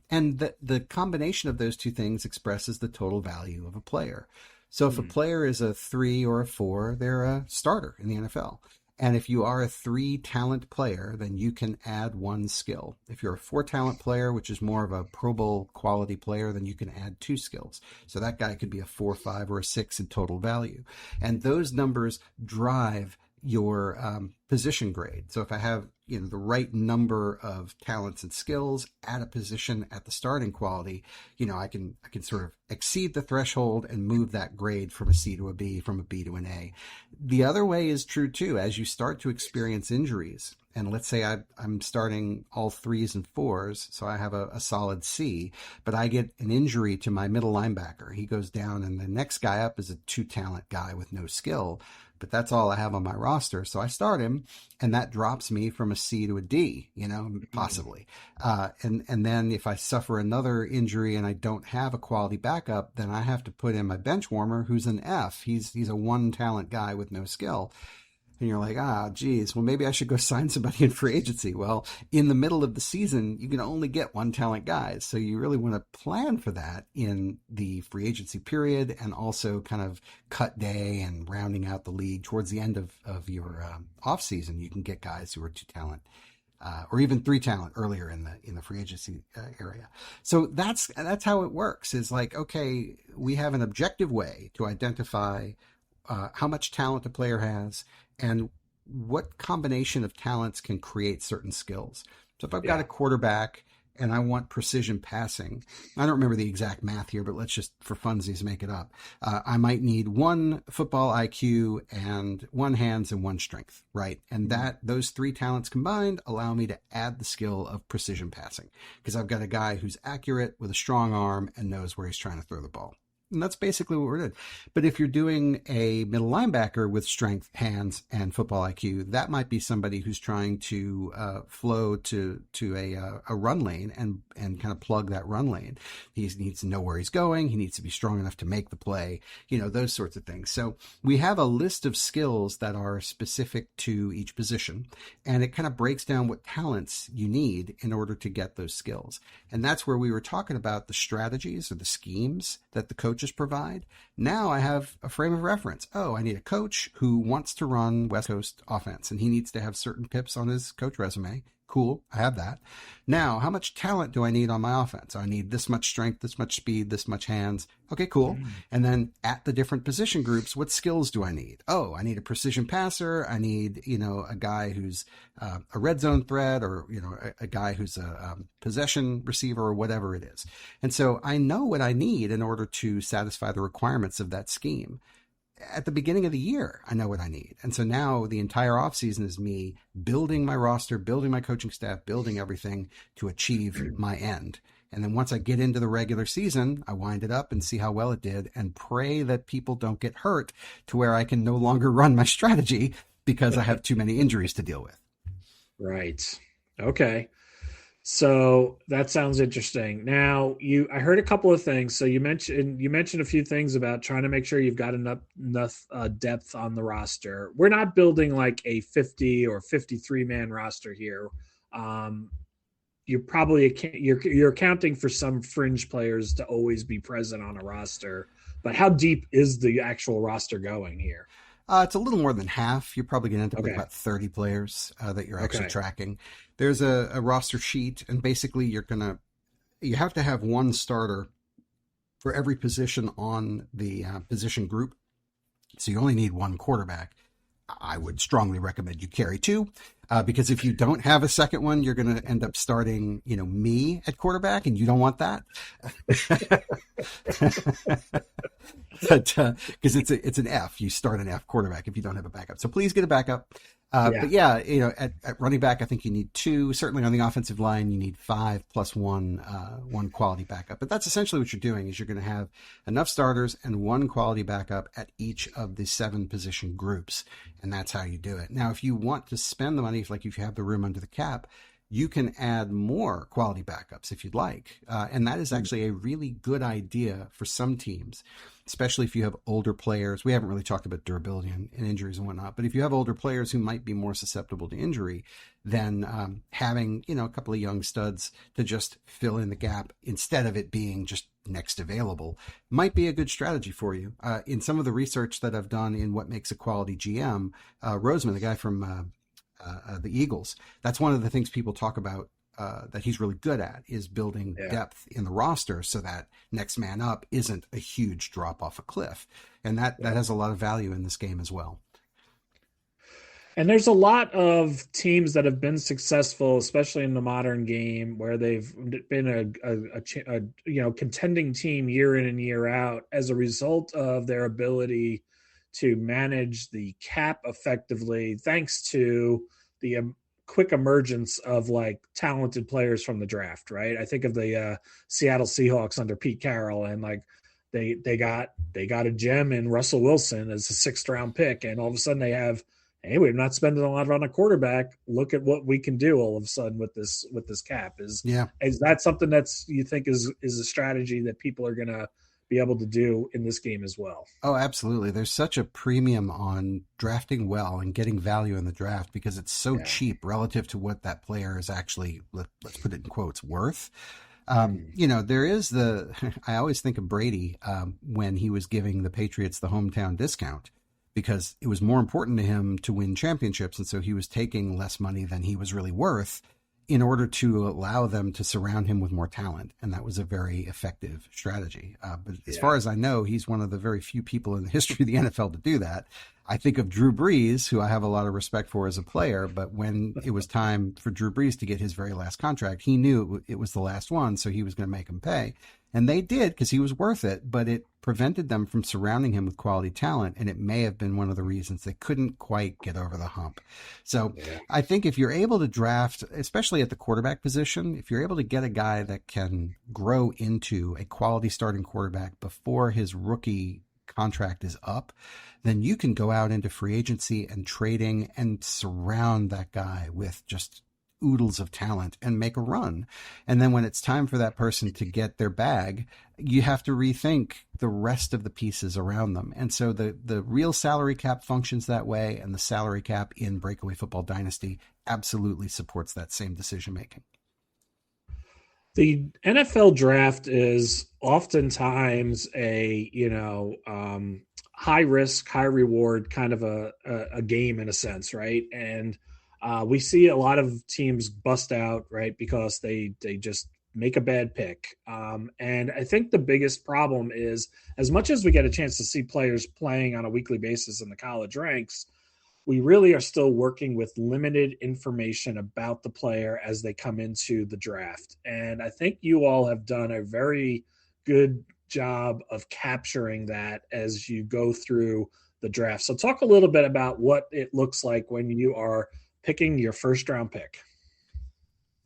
And the combination of those two things expresses the total value of a player. So if a player is a 3 or a 4, they're a starter in the NFL. And if you are a 3 talent player, then you can add 1 skill. If you're a 4 talent player, which is more of a Pro Bowl quality player, then you can add 2 skills. So that guy could be a 4, 5, or a 6 in total value. And those numbers drive your position grade. So if I have the right number of talents and skills at a position at the starting quality, I can sort of exceed the threshold and move that grade from a C to a B, from a B to an A. The other way is true too. As you start to experience injuries, and let's say I'm starting all 3s and 4s, so I have a solid C, but I get an injury to my middle linebacker. He goes down, and the next guy up is a 2 talent guy with no skill. But that's all I have on my roster. So I start him, and that drops me from a C to a D, possibly. And then if I suffer another injury and I don't have a quality backup, then I have to put in my bench warmer, who's an F. He's a 1 talent guy with no skill. And you're like, geez, well, maybe I should go sign somebody in free agency. Well, in the middle of the season, you can only get 1 talent guys. So you really want to plan for that in the free agency period, and also kind of cut day and rounding out the league towards the end of your off season. You can get guys who are 2 talent. Or even 3 talent earlier in the free agency area. So that's how it works. Is like, okay, we have an objective way to identify how much talent a player has, and what combination of talents can create certain skills. So if I've got a quarterback and I want precision passing, I don't remember the exact math here, but let's just for funsies make it up. I might need 1 football IQ and 1 hands and 1 strength, right? And those 3 talents combined allow me to add the skill of precision passing, because I've got a guy who's accurate with a strong arm and knows where he's trying to throw the ball. And that's basically what we're doing. But if you're doing a middle linebacker with strength, hands, and football IQ, that might be somebody who's trying to flow to a run lane and kind of plug that run lane. He needs to know where he's going. He needs to be strong enough to make the play, those sorts of things. So we have a list of skills that are specific to each position, and it kind of breaks down what talents you need in order to get those skills. And that's where we were talking about the strategies or the schemes that the coaches provide. Now I have a frame of reference. Oh, I need a coach who wants to run West Coast offense, and he needs to have certain pips on his coach resume. Cool, I have that. Now, how much talent do I need on my offense? I need this much strength, this much speed, this much hands. Okay, cool. And then at the different position groups, what skills do I need? Oh, I need a precision passer. I need, a guy who's a red zone threat, or, a guy who's a possession receiver, or whatever it is. And so I know what I need in order to satisfy the requirements of that scheme. At the beginning of the year, I know what I need. And so now the entire offseason is me building my roster, building my coaching staff, building everything to achieve my end. And then once I get into the regular season, I wind it up and see how well it did and pray that people don't get hurt to where I can no longer run my strategy because I have too many injuries to deal with. Right. Okay. So that sounds interesting. Now, I heard a couple of things. So you mentioned a few things about trying to make sure you've got enough depth on the roster. We're not building like a 50 or 53 man roster here. You're accounting for some fringe players to always be present on a roster. But how deep is the actual roster going here? It's a little more than half. You're probably going to end up with about 30 players that you're actually tracking. There's a roster sheet, and basically you have to have 1 starter for every position on the position group. So you only need 1 quarterback. I would strongly recommend you carry 2, because if you don't have a second one, you're going to end up starting, me at quarterback, and you don't want that. But because it's an F, you start an F quarterback if you don't have a backup. So please get a backup. But yeah, at running back, I think you need 2. Certainly on the offensive line, you need 5 plus 1 quality backup. But that's essentially what you're doing, is you're going to have enough starters and 1 quality backup at each of the 7 position groups. And that's how you do it. Now, if you want to spend the money, if you have the room under the cap, you can add more quality backups if you'd like. And that is actually a really good idea for some teams, especially if you have older players. We haven't really talked about durability and injuries and whatnot, but if you have older players who might be more susceptible to injury, then having, a couple of young studs to just fill in the gap instead of it being just next available might be a good strategy for you. In some of the research that I've done in what makes a quality GM, Roseman, the guy from the Eagles, that's one of the things people talk about that he's really good at, is building depth in the roster so that next man up isn't a huge drop off a cliff. And that has a lot of value in this game as well. And there's a lot of teams that have been successful, especially in the modern game, where they've been a contending team year in and year out as a result of their ability to manage the cap effectively, thanks to the quick emergence of like talented players from the draft, right? I think of the Seattle Seahawks under Pete Carroll, and like they got a gem in Russell Wilson as a 6th round pick, and all of a sudden they have, hey, we're not spending a lot on a quarterback. Look at what we can do all of a sudden with this cap. Is that something that's, you think is a strategy that people are gonna be able to do in this game as well? Oh, absolutely. There's such a premium on drafting well and getting value in the draft because it's so cheap relative to what that player is actually, let's put it in quotes, worth. There is I always think of Brady when he was giving the Patriots the hometown discount, because it was more important to him to win championships. And so he was taking less money than he was really worth in order to allow them to surround him with more talent. And that was a very effective strategy. But as far as I know, he's one of the very few people in the history of the NFL to do that. I think of Drew Brees, who I have a lot of respect for as a player, but when it was time for Drew Brees to get his very last contract, he knew it was the last one, so he was going to make him pay. And they did, because he was worth it, but it prevented them from surrounding him with quality talent, and it may have been one of the reasons they couldn't quite get over the hump. So I think if you're able to draft, especially at the quarterback position, if you're able to get a guy that can grow into a quality starting quarterback before his rookie contract is up, then you can go out into free agency and trading and surround that guy with just oodles of talent and make a run. And then when it's time for that person to get their bag, you have to rethink the rest of the pieces around them. And so the real salary cap functions that way, and the salary cap in Breakaway Football Dynasty absolutely supports that same decision making. The NFL draft is oftentimes a, high risk, high reward kind of a game in a sense, right? And we see a lot of teams bust out, right, because they just make a bad pick. And I think the biggest problem is, as much as we get a chance to see players playing on a weekly basis in the college ranks, we really are still working with limited information about the player as they come into the draft. And I think you all have done a very good job of capturing that as you go through the draft. So talk a little bit about what it looks like when you are picking your first round pick.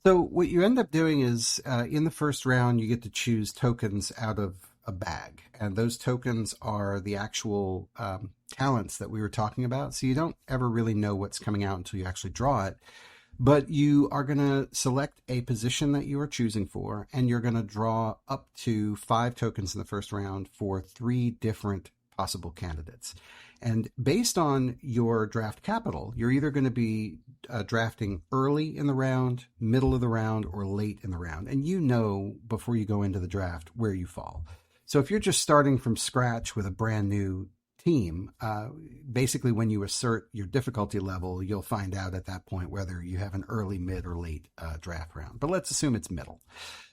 So what you end up doing is in the first round, you get to choose tokens out of a bag. And those tokens are the actual talents that we were talking about. So you don't ever really know what's coming out until you actually draw it. But you are going to select a position that you are choosing for, and you're going to draw up to 5 tokens in the first round for 3 different possible candidates. And based on your draft capital, you're either going to be drafting early in the round, middle of the round, or late in the round. And you know before you go into the draft where you fall. So if you're just starting from scratch with a brand new team, basically when you assert your difficulty level, you'll find out at that point whether you have an early, mid, or late draft round. But let's assume it's middle.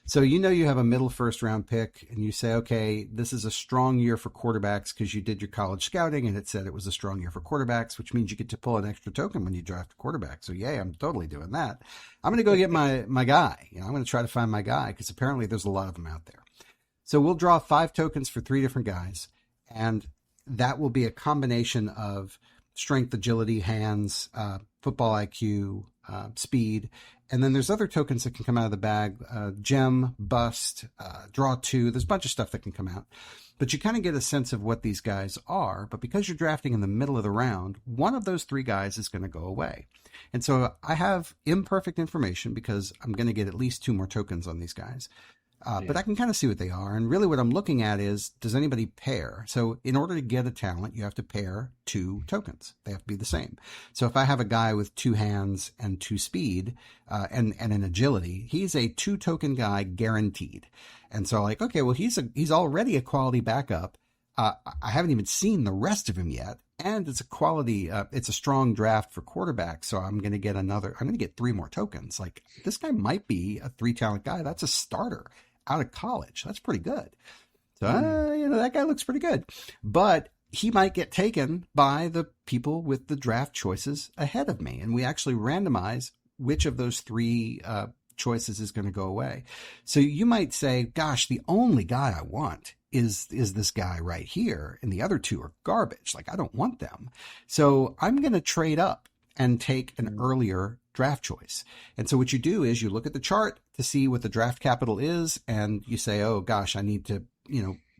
So you know you have a middle first round pick, and you say, okay, this is a strong year for quarterbacks because you did your college scouting and it said it was a strong year for quarterbacks, which means you get to pull an extra token when you draft a quarterback. So yay, I'm totally doing that. I'm going to go get my guy. I'm going to try to find my guy because apparently there's a lot of them out there. So we'll draw 5 tokens for 3 different guys, and that will be a combination of strength, agility, hands, football IQ, speed. And then there's other tokens that can come out of the bag, gem, bust, draw 2. There's a bunch of stuff that can come out. But you kind of get a sense of what these guys are. But because you're drafting in the middle of the round, one of those 3 guys is going to go away. And so I have imperfect information because I'm going to get at least 2 more tokens on these guys. But I can kind of see what they are. And really what I'm looking at is, does anybody pair? So in order to get a talent, you have to pair 2 tokens. They have to be the same. So if I have a guy with 2 hands and 2 speed and an agility, he's a 2 token guy guaranteed. And so like, okay, well, he's already a quality backup. I haven't even seen the rest of him yet. And it's a quality, it's a strong draft for quarterbacks. So I'm going to get 3 more tokens. Like, this guy might be a 3 talent guy. That's a starter out of college. That's pretty good. So, that guy looks pretty good. But he might get taken by the people with the draft choices ahead of me. And we actually randomize which of those 3 choices is going to go away. So you might say, gosh, the only guy I want is this guy right here, and the other 2 are garbage. Like, I don't want them. So I'm going to trade up and take an earlier draft choice. And so what you do is you look at the chart to see what the draft capital is, and you say, oh gosh, I need to,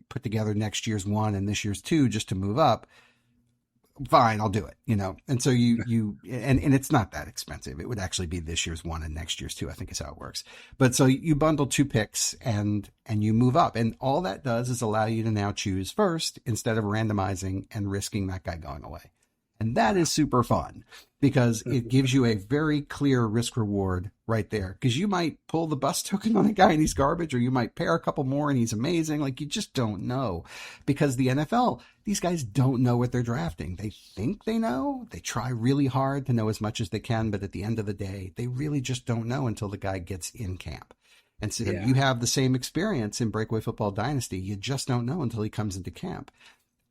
put together next year's 1 and this year's 2 just to move up. Fine, I'll do it, And so and it's not that expensive. It would actually be this year's 1 and next year's 2, I think is how it works. But so you bundle 2 picks and you move up. And all that does is allow you to now choose first instead of randomizing and risking that guy going away. And that is super fun. because it gives you a very clear risk reward right there. Because you might pull the bust token on a guy and he's garbage, or you might pair a couple more and he's amazing. Like, you just don't know, because the NFL, these guys don't know what they're drafting. They think they know. They try really hard to know as much as they can, but at the end of the day, they really just don't know until the guy gets in camp. And so you have the same experience in Breakaway Football Dynasty. You just don't know until he comes into camp.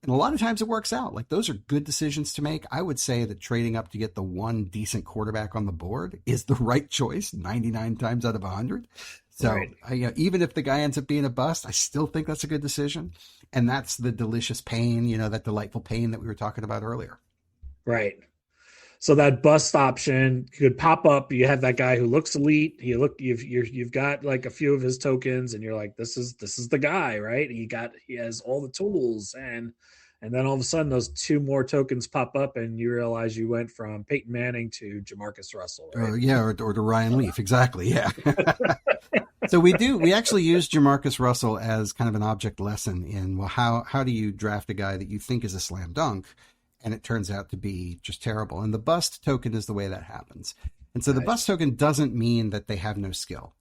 And a lot of times it works out. Like, those are good decisions to make. I would say that trading up to get the one decent quarterback on the board is the right choice 99 times out of 100. So right. Even if the guy ends up being a bust, I still think that's a good decision. And that's the delicious pain, that delightful pain that we were talking about earlier. Right. So that bust option could pop up. You have that guy who looks elite. You've got like a few of his tokens, and you're like, this is the guy, right? He has all the tools, and then all of a sudden those two more tokens pop up, and you realize you went from Peyton Manning to Jamarcus Russell. Right? Or to Ryan Leaf, exactly. Yeah. So we actually use Jamarcus Russell as kind of an object lesson in, well, how do you draft a guy that you think is a slam dunk, and it turns out to be just terrible. And the bust token is the way that happens. And so the bust token doesn't mean that they have no skill.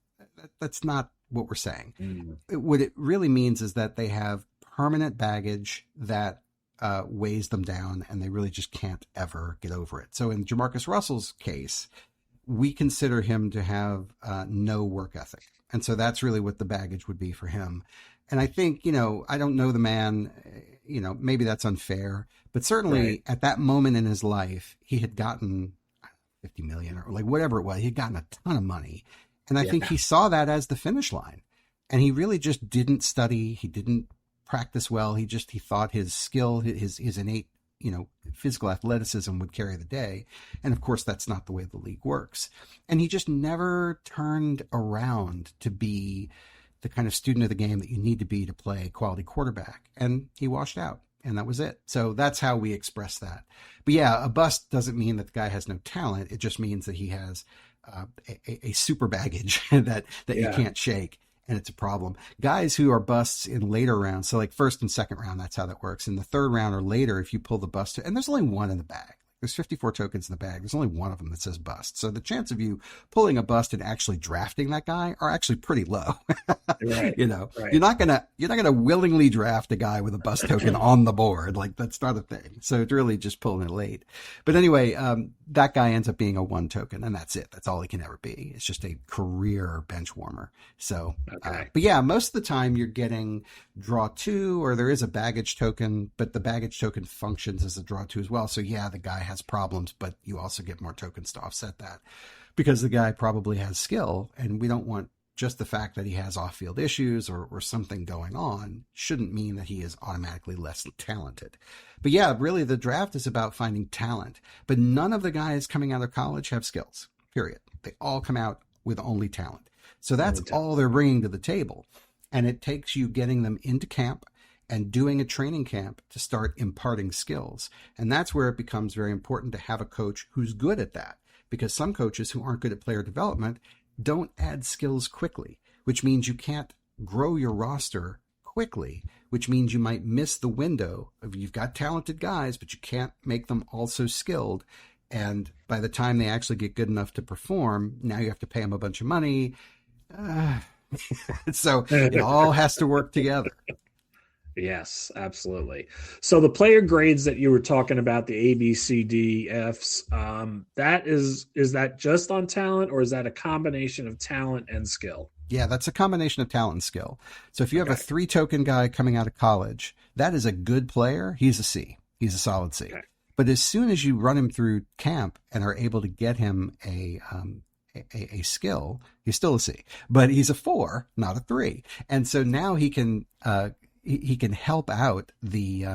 That's not what we're saying. What it really means is that they have permanent baggage that weighs them down, and they really just can't ever get over it. So in Jamarcus Russell's case, we consider him to have no work ethic. And so that's really what the baggage would be for him. And I think, I don't know the man, maybe that's unfair, but certainly at that moment in his life, he had gotten 50 million or like whatever it was. He had gotten a ton of money. And I think he saw that as the finish line, and he really just didn't study. He didn't practice well. He thought his skill, his innate, physical athleticism would carry the day. And of course, that's not the way the league works. And he just never turned around to be the kind of student of the game that you need to be to play quality quarterback. And he washed out, and that was it. So that's how we express that. But yeah, a bust doesn't mean that the guy has no talent. It just means that he has a super baggage that you can't shake. And it's a problem. Guys who are busts in later rounds, so like first and second round, that's how that works. In the third round or later, if you pull the bust, and there's only one in the bag. There's 54 tokens in the bag. There's only one of them that says bust. So the chance of you pulling a bust and actually drafting that guy are actually pretty low. Right. You're not gonna willingly draft a guy with a bust token on the board. Like, that's not a thing. So it's really just pulling it late. But anyway, that guy ends up being a one token, and that's it. That's all he can ever be. It's just a career bench warmer. So, but yeah, most of the time you're getting draw two, or there is a baggage token, but the baggage token functions as a draw two as well. So yeah, the guy has problems, but you also get more tokens to offset that, because the guy probably has skill, and we don't want just the fact that he has off-field issues or something going on shouldn't mean that he is automatically less talented. But yeah, really the draft is about finding talent, but none of the guys coming out of college have skills, period. They all come out with only talent. So that's all they're bringing to the table. And it takes you getting them into camp and doing a training camp to start imparting skills. And that's where it becomes very important to have a coach who's good at that, because some coaches who aren't good at player development don't add skills quickly, which means you can't grow your roster quickly, which means you might miss the window of, you've got talented guys, but you can't make them also skilled. And by the time they actually get good enough to perform, now you have to pay them a bunch of money. So it all has to work together. Yes, absolutely. So the player grades that you were talking about, the A, B, C, D, Fs, is that just on talent, or is that a combination of talent and skill? Yeah, that's a combination of talent and skill. So if you have a 3 token guy coming out of college, that is a good player. He's a C. He's a solid C. Okay. But as soon as you run him through camp and are able to get him a skill, he's still a C, but he's a 4, not a 3. And so now he can help out the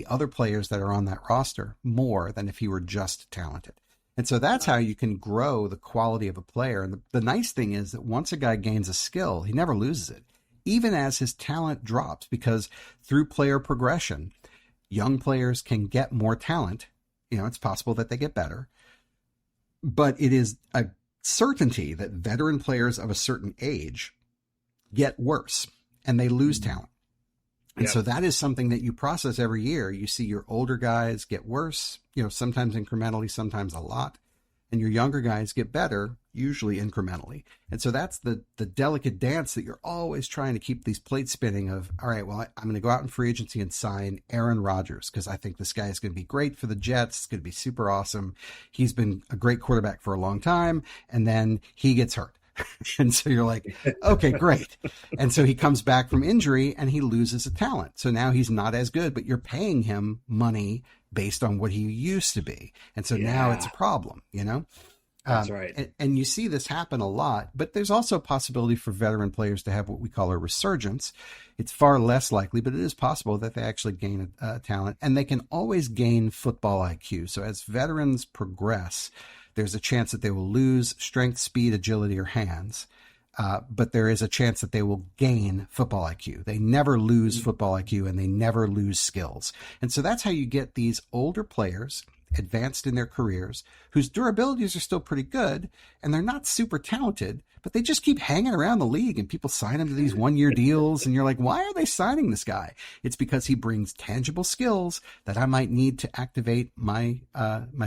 other players that are on that roster more than if he were just talented. And so that's how you can grow the quality of a player. And the nice thing is that once a guy gains a skill, he never loses it, even as his talent drops, because through player progression, young players can get more talent. It's possible that they get better, but it is a certainty that veteran players of a certain age get worse and they lose talent. And so that is something that you process every year. You see your older guys get worse, sometimes incrementally, sometimes a lot. And your younger guys get better, usually incrementally. And so that's the delicate dance that you're always trying to keep these plates spinning of, all right, well, I'm going to go out in free agency and sign Aaron Rodgers because I think this guy is going to be great for the Jets. It's going to be super awesome. He's been a great quarterback for a long time. And then he gets hurt. And so you're like, okay, great. And so he comes back from injury and he loses a talent. So now he's not as good, but you're paying him money based on what he used to be. And so now it's a problem, That's right. And you see this happen a lot, but there's also a possibility for veteran players to have what we call a resurgence. It's far less likely, but it is possible that they actually gain a talent, and they can always gain football IQ. So as veterans progress, there's a chance that they will lose strength, speed, agility, or hands. But there is a chance that they will gain football IQ. They never lose football IQ, and they never lose skills. And so that's how you get these older players advanced in their careers whose durabilities are still pretty good, and they're not super talented, but they just keep hanging around the league, and people sign them to these one-year deals. And you're like, why are they signing this guy? It's because he brings tangible skills that I might need to activate my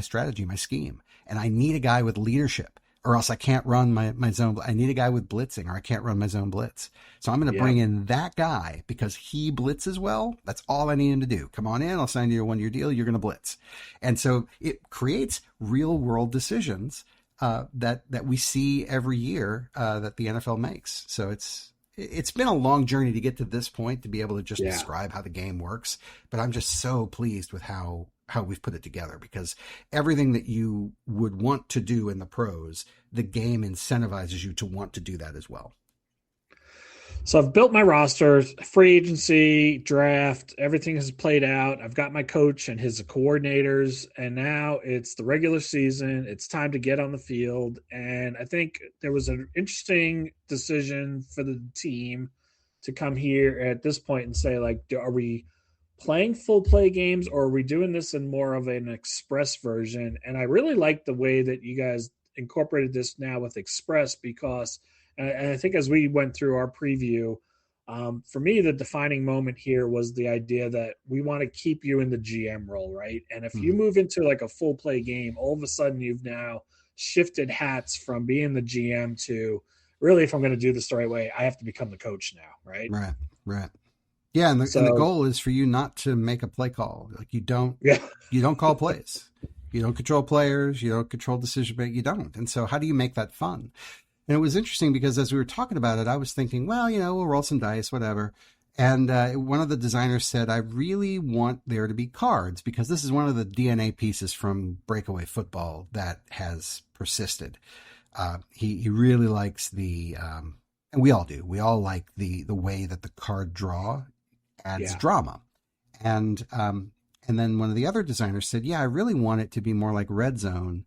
strategy, my scheme. And I need a guy with leadership, or else I can't run my zone. I need a guy with blitzing, or I can't run my zone blitz. So I'm going to bring in that guy because he blitzes well. That's all I need him to do. Come on in. I'll sign you a one-year deal. You're going to blitz. And so it creates real world decisions that we see every year that the NFL makes. So it's been a long journey to get to this point to be able to just describe how the game works. But I'm just so pleased with how we've put it together, because everything that you would want to do in the pros, the game incentivizes you to want to do that as well. So I've built my roster, free agency, draft, everything has played out. I've got my coach and his coordinators, and now it's the regular season. It's time to get on the field. And I think there was an interesting decision for the team to come here at this point and say, like, are we playing full play games, or are we doing this in more of an express version? And I really like the way that you guys incorporated this now with express, because and I think as we went through our preview, for me, the defining moment here was the idea that we want to keep you in the GM role, right? And if you move into like a full play game, all of a sudden you've now shifted hats from being the GM to, really, if I'm going to do this the right way, I have to become the coach now, right? Right. Yeah, and the goal is for you not to make a play call. Like you don't call plays. You don't control players. You don't control decision making. You don't. And so how do you make that fun? And it was interesting because as we were talking about it, I was thinking, well, we'll roll some dice, whatever. And one of the designers said, I really want there to be cards, because this is one of the DNA pieces from Breakaway Football that has persisted. He really likes and we all do. We all like the way that the card draw adds drama. And then one of the other designers said, I really want it to be more like Red Zone,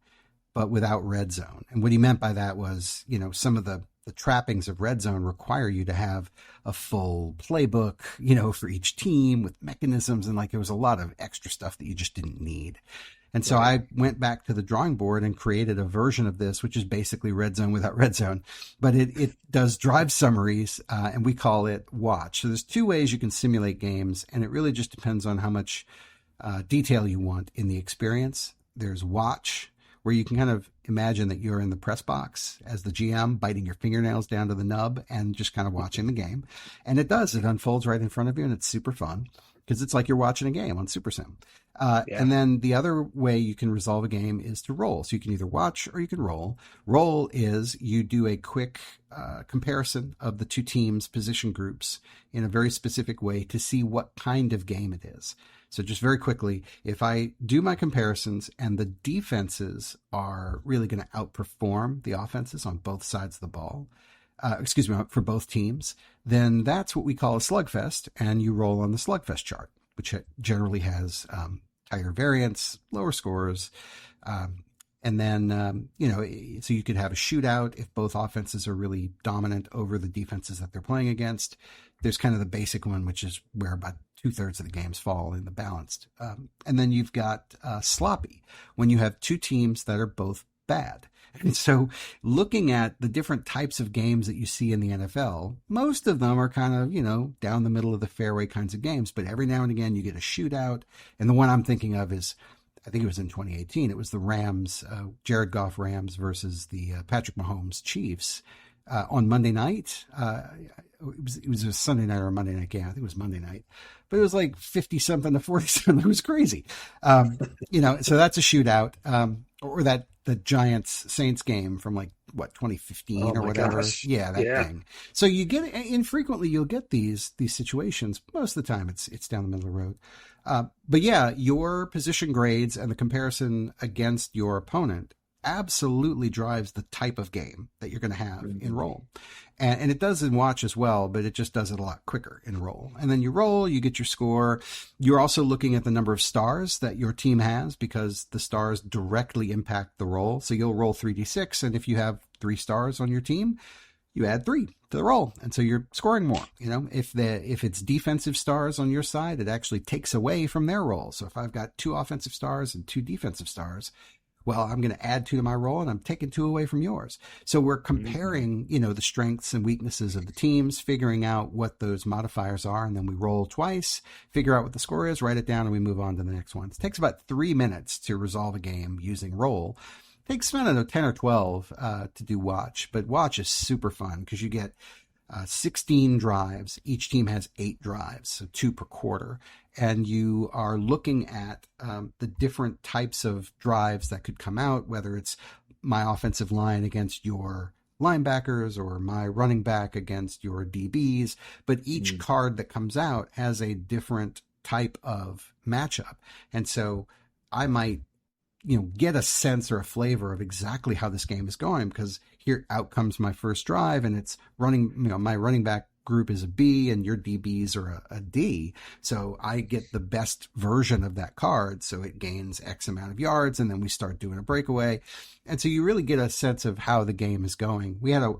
but without Red Zone. And what he meant by that was, some of the trappings of Red Zone require you to have a full playbook, for each team with mechanisms. And like, there was a lot of extra stuff that you just didn't need. And so I went back to the drawing board and created a version of this, which is basically Red Zone without Red Zone, but it does drive summaries, and we call it Watch. So there's two ways you can simulate games, and it really just depends on how much detail you want in the experience. There's Watch, where you can kind of imagine that you're in the press box as the GM, biting your fingernails down to the nub and just kind of watching the game. And it unfolds right in front of you, and it's super fun because it's like you're watching a game on Super Sim. And then the other way you can resolve a game is to roll. So you can either watch or you can roll. Roll is you do a quick comparison of the two teams' position groups in a very specific way to see what kind of game it is. So just very quickly, if I do my comparisons and the defenses are really going to outperform the offenses on both sides of the ball, for both teams, then that's what we call a slugfest, and you roll on the slugfest chart, which generally has higher variance, lower scores, and then, so you could have a shootout if both offenses are really dominant over the defenses that they're playing against. There's kind of the basic one, which is where about 2/3 of the games fall in the balanced. And then you've got sloppy, when you have two teams that are both bad. And so looking at the different types of games that you see in the NFL, most of them are kind of, down the middle of the fairway kinds of games. But every now and again, you get a shootout. And the one I'm thinking of is, I think it was in 2018. It was the Rams, Jared Goff Rams versus the Patrick Mahomes Chiefs on Monday night. It was a Sunday night or a Monday night game. I think it was Monday night, but it was like 50 something to 40 something. It was crazy. So that's a shootout. Or the Giants Saints game from 2015 or whatever. Gosh. Yeah, that thing. So you get, infrequently you'll get these situations. Most of the time it's down the middle of the road. But yeah, your position grades and the comparison against your opponent absolutely drives the type of game that you're going to have in roll. And it does in watch as well, but it just does it a lot quicker in roll. And then you roll, you get your score. You're also looking at the number of stars that your team has, because the stars directly impact the roll. So you'll roll 3d6, and if you have 3 stars on your team, you add 3 to the roll. And so you're scoring more. If it's defensive stars on your side, it actually takes away from their roll. So if I've got 2 offensive stars and 2 defensive stars, well, I'm going to add 2 to my roll, and I'm taking 2 away from yours. So we're comparing, the strengths and weaknesses of the teams, figuring out what those modifiers are, and then we roll twice, figure out what the score is, write it down, and we move on to the next one. It takes about 3 minutes to resolve a game using roll. It takes, 10 or 12 to do watch, but watch is super fun because you get 16 drives. Each team has 8 drives, so 2 per quarter. And you are looking at the different types of drives that could come out, whether it's my offensive line against your linebackers or my running back against your DBs. But each card that comes out has a different type of matchup. And so I might get a sense or a flavor of exactly how this game is going, because here out comes my first drive, and it's running, my running back group is a B and your DBs are a D. So I get the best version of that card. So it gains X amount of yards, and then we start doing a breakaway. And so you really get a sense of how the game is going. We had a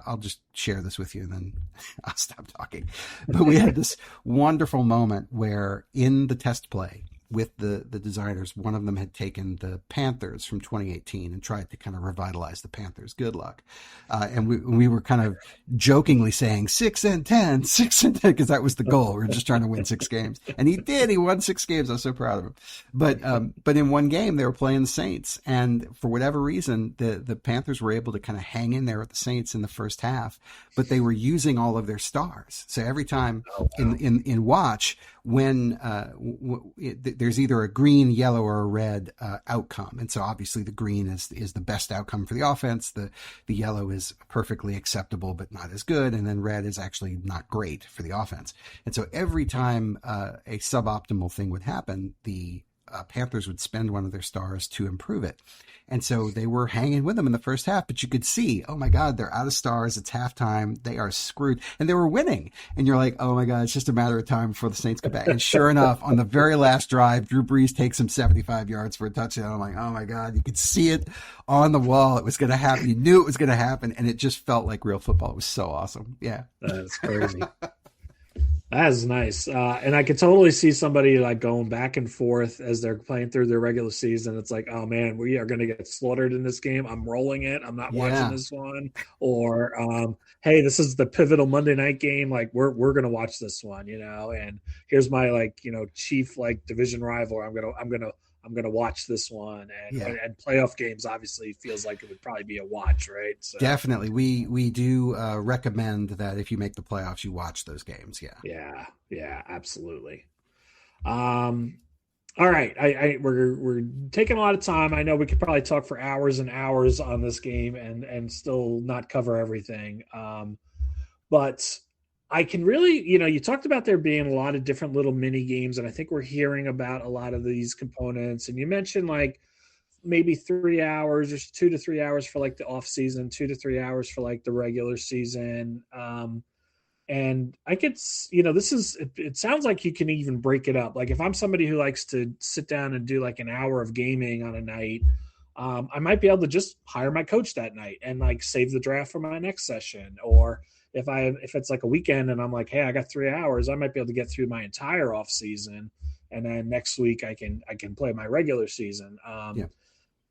I'll just share this with you and then I'll stop talking. But we had this wonderful moment where in the test play, with the designers, one of them had taken the Panthers from 2018 and tried to kind of revitalize the Panthers. Good luck. And we were kind of jokingly saying 6-10, 6-10, because that was the goal. We were just trying to win 6 games. And he did. He won 6 games. I was so proud of him. But in one game, they were playing the Saints. And for whatever reason, the Panthers were able to kind of hang in there with the Saints in the first half, but they were using all of their stars. So every time in watch, when there's either a green, yellow, or a red outcome. And so obviously the green is the best outcome for the offense. The yellow is perfectly acceptable, but not as good. And then red is actually not great for the offense. And so every time a suboptimal thing would happen, the Panthers would spend one of their stars to improve it. And so they were hanging with them in the first half, but you could see, oh my God, they're out of stars. It's halftime. They are screwed. And they were winning. And you're like, oh my God, it's just a matter of time before the Saints come back. And sure enough, on the very last drive, Drew Brees takes him 75 yards for a touchdown. I'm like, oh my God, you could see it on the wall. It was going to happen. You knew it was going to happen. And it just felt like real football. It was so awesome. Yeah. That's crazy. That's nice. And I could totally see somebody like going back and forth as they're playing through their regular season. It's like, oh man, we are going to get slaughtered in this game. I'm rolling it. I'm not watching this one. Or, hey, this is the pivotal Monday night game. Like we're going to watch this one, and here's my chief division rival. I'm going to watch this one, and playoff games obviously feels like it would probably be a watch, right? So, definitely. We do recommend that if you make the playoffs, you watch those games. Yeah, absolutely. All right. We're taking a lot of time. I know we could probably talk for hours and hours on this game and still not cover everything. But I can really, you talked about there being a lot of different little mini games, and I think we're hearing about a lot of these components. And you mentioned maybe 3 hours or 2 to 3 hours for the off season, 2 to 3 hours for the regular season. And I could, it sounds like you can even break it up. Like if I'm somebody who likes to sit down and do an hour of gaming on a night, I might be able to just hire my coach that night and save the draft for my next session. Or if it's a weekend and I'm like, hey, I got 3 hours, I might be able to get through my entire off season. And then next week I can play my regular season.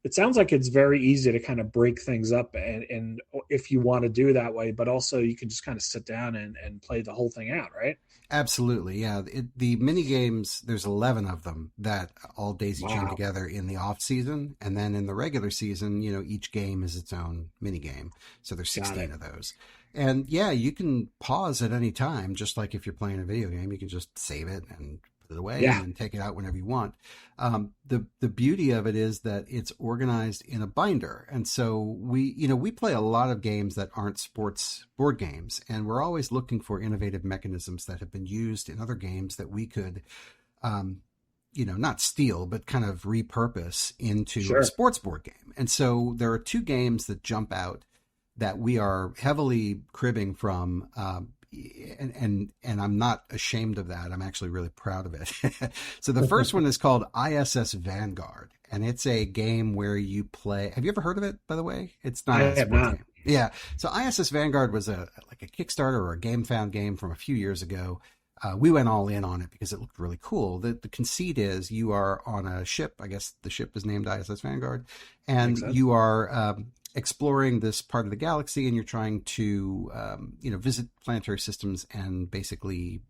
it sounds like it's very easy to kind of break things up, and if you want to do that way, but also you can just kind of sit down and play the whole thing out, right? Absolutely, yeah. The mini games, there's 11 of them that all daisy chain together in the off season, and then in the regular season, each game is its own mini game. So there's 16 of those. And yeah, you can pause at any time, just like if you're playing a video game, you can just save it and put it away and take it out whenever you want. The beauty of it is that it's organized in a binder. And so we play a lot of games that aren't sports board games, and we're always looking for innovative mechanisms that have been used in other games that we could, not steal, but kind of repurpose into a sports board game. And so there are two games that jump out that we are heavily cribbing from, and I'm not ashamed of that. I'm actually really proud of it. So the first one is called ISS Vanguard, and it's a game where you play. Have you ever heard of it, by the way? It's not a sports game. Yeah. So ISS Vanguard was a Kickstarter or a GameFound game from a few years ago. We went all in on it because it looked really cool. The conceit is you are on a ship. I guess the ship is named ISS Vanguard, and you are exploring this part of the galaxy, and you're trying to, visit planetary systems and basically,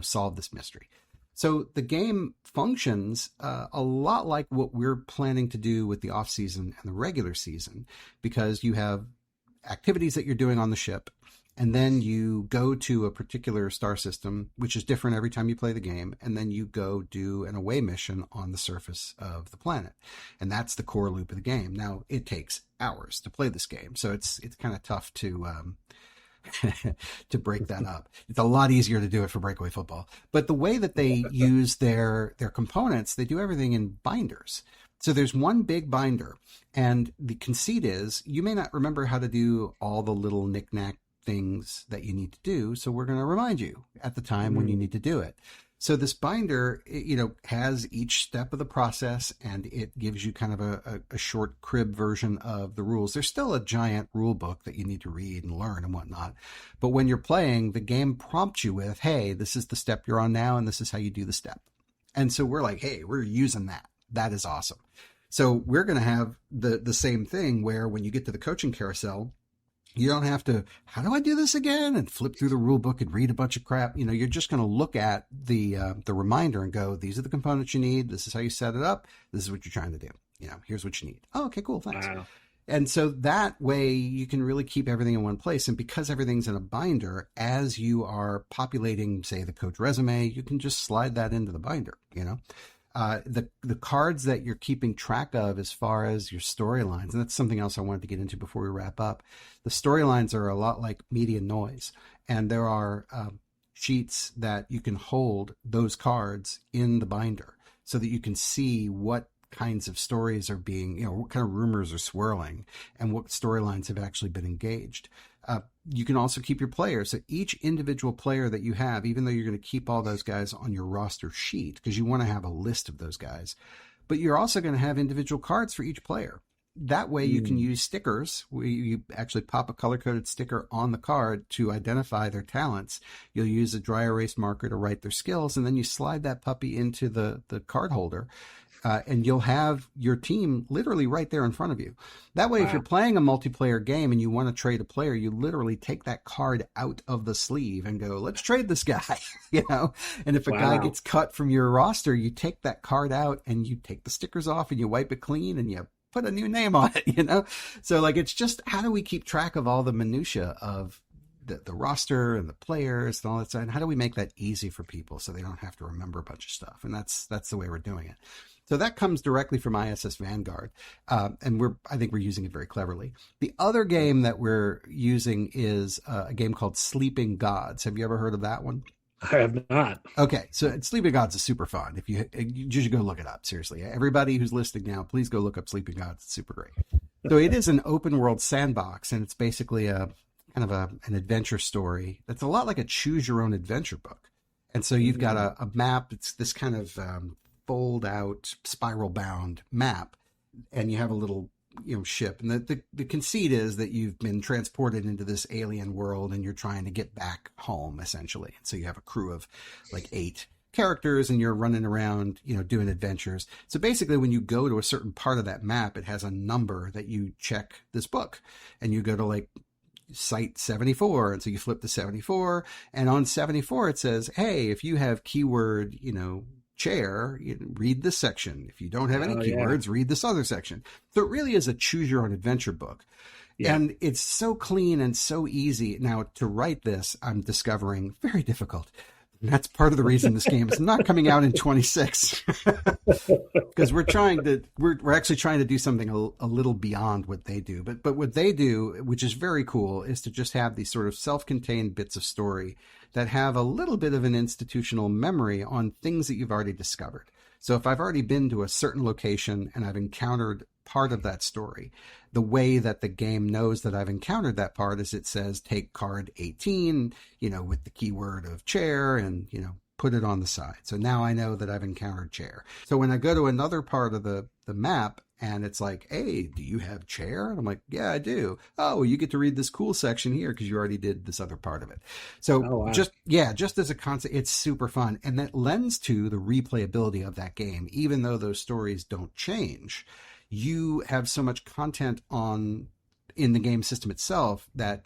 solve this mystery. So the game functions a lot like what we're planning to do with the off season and the regular season, because you have activities that you're doing on the ship, and then you go to a particular star system, which is different every time you play the game, and then you go do an away mission on the surface of the planet. And that's the core loop of the game. Now, it takes hours to play this game, so it's kind of tough to to break that up. It's a lot easier to do it for Breakaway Football. But the way that they use their components, they do everything in binders. So there's one big binder, and the conceit is you may not remember how to do all the little knick-knack things that you need to do, so we're going to remind you at the time when you need to do it. So this binder, has each step of the process, and it gives you kind of a short crib version of the rules. There's still a giant rule book that you need to read and learn and whatnot. But when you're playing, the game prompts you with, hey, this is the step you're on now, and this is how you do the step. And so we're like, hey, we're using that. That is awesome. So we're going to have the same thing where when you get to the coaching carousel, you don't have to, how do I do this again? And flip through the rule book and read a bunch of crap. You're just going to look at the reminder and go, these are the components you need. This is how you set it up. This is what you're trying to do. Here's what you need. Oh, okay, cool. Thanks. Wow. And so that way you can really keep everything in one place. And because everything's in a binder, as you are populating, say, the coach resume, you can just slide that into the binder, The cards that you're keeping track of as far as your storylines, and that's something else I wanted to get into before we wrap up. The storylines are a lot like media noise, and there are sheets that you can hold those cards in the binder so that you can see what kinds of stories are being, what kind of rumors are swirling and what storylines have actually been engaged. You can also keep your players. So each individual player that you have, even though you're going to keep all those guys on your roster sheet because you want to have a list of those guys, but you're also going to have individual cards for each player. That way you can use stickers where you actually pop a color-coded sticker on the card to identify their talents. You'll use a dry erase marker to write their skills, and then you slide that puppy into the card holder. And you'll have your team literally right there in front of you. That way, if you're playing a multiplayer game and you want to trade a player, you literally take that card out of the sleeve and go, let's trade this guy, And if a guy gets cut from your roster, you take that card out and you take the stickers off and you wipe it clean and you put a new name on it, So it's just, how do we keep track of all the minutia of the roster and the players and all that stuff? And how do we make that easy for people so they don't have to remember a bunch of stuff? And that's the way we're doing it. So that comes directly from ISS Vanguard, and I think we're using it very cleverly. The other game that we're using is a game called Sleeping Gods. Have you ever heard of that one? I have not. Okay, so Sleeping Gods is super fun. If you should go look it up. Seriously, everybody who's listening now, please go look up Sleeping Gods. It's super great. So it is an open world sandbox, and it's basically a kind of an adventure story that's a lot like a choose your own adventure book. And so you've got a map. It's this kind of fold out spiral bound map, and you have a little ship, and the conceit is that you've been transported into this alien world and you're trying to get back home essentially. So you have a crew of like 8 characters and you're running around, doing adventures. So basically when you go to a certain part of that map, it has a number that you check this book, and you go to like site 74. And so you flip to 74, and on 74, it says, hey, if you have keyword, chair, read this section. If you don't have any keywords, read this other section. So it really is a choose your own adventure book. Yeah. And it's so clean and so easy. Now, to write this, I'm discovering very difficult. And that's part of the reason this game is not coming out in 26, because we're actually trying to do something a little beyond what they do. But what they do, which is very cool, is to just have these sort of self-contained bits of story that have a little bit of an institutional memory on things that you've already discovered. So if I've already been to a certain location and I've encountered part of that story, the way that the game knows that I've encountered that part is it says, take card 18, with the keyword of chair, and, put it on the side. So now I know that I've encountered chair. So when I go to another part of the map and it's like, hey, do you have chair? And I'm like, yeah, I do. Oh, you get to read this cool section here because you already did this other part of it. So just as a concept, it's super fun. And that lends to the replayability of that game. Even though those stories don't change, you have so much content in the game system itself that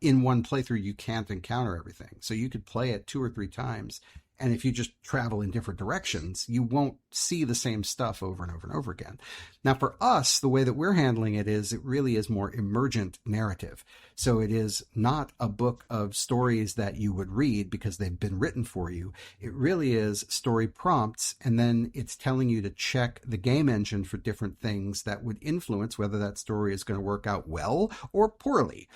in one playthrough, you can't encounter everything. So you could play it 2 or 3 times. And if you just travel in different directions, you won't see the same stuff over and over and over again. Now, for us, the way that we're handling it really is more emergent narrative. So it is not a book of stories that you would read because they've been written for you. It really is story prompts, and then it's telling you to check the game engine for different things that would influence whether that story is going to work out well or poorly.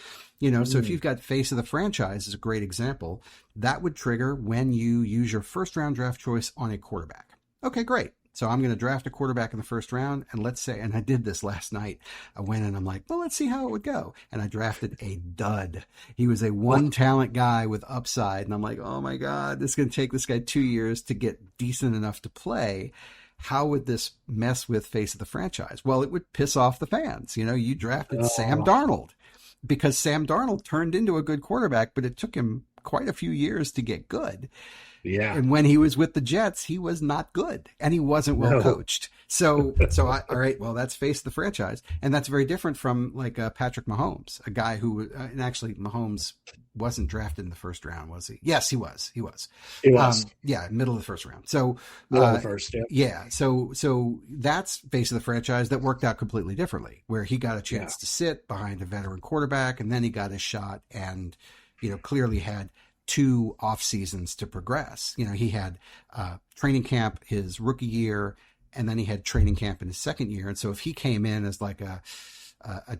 So if you've got Face of the Franchise is a great example, that would trigger when you use your first round draft choice on a quarterback. Okay, great. So I'm going to draft a quarterback in the first round. And let's say, and I did this last night, I went and I'm like, well, let's see how it would go. And I drafted a dud. He was a one talent guy with upside. And I'm like, oh my God, this is going to take this guy 2 years to get decent enough to play. How would this mess with Face of the Franchise? Well, it would piss off the fans. You drafted Sam Darnold, because Sam Darnold turned into a good quarterback, but it took him quite a few years to get good. Yeah. And when he was with the Jets, he was not good and he wasn't well coached. So all right, well, that's Face the Franchise. And that's very different from like Patrick Mahomes, a guy who, and actually Mahomes wasn't drafted in the first round, was he? Yes, he was. He was. Middle of the first round. So, middle of the first, yeah. So that's Face of the Franchise that worked out completely differently, where he got a chance to sit behind a veteran quarterback, and then he got his shot and, clearly had 2 off seasons to progress. He had training camp his rookie year, and then he had training camp in his second year. And so if he came in as like a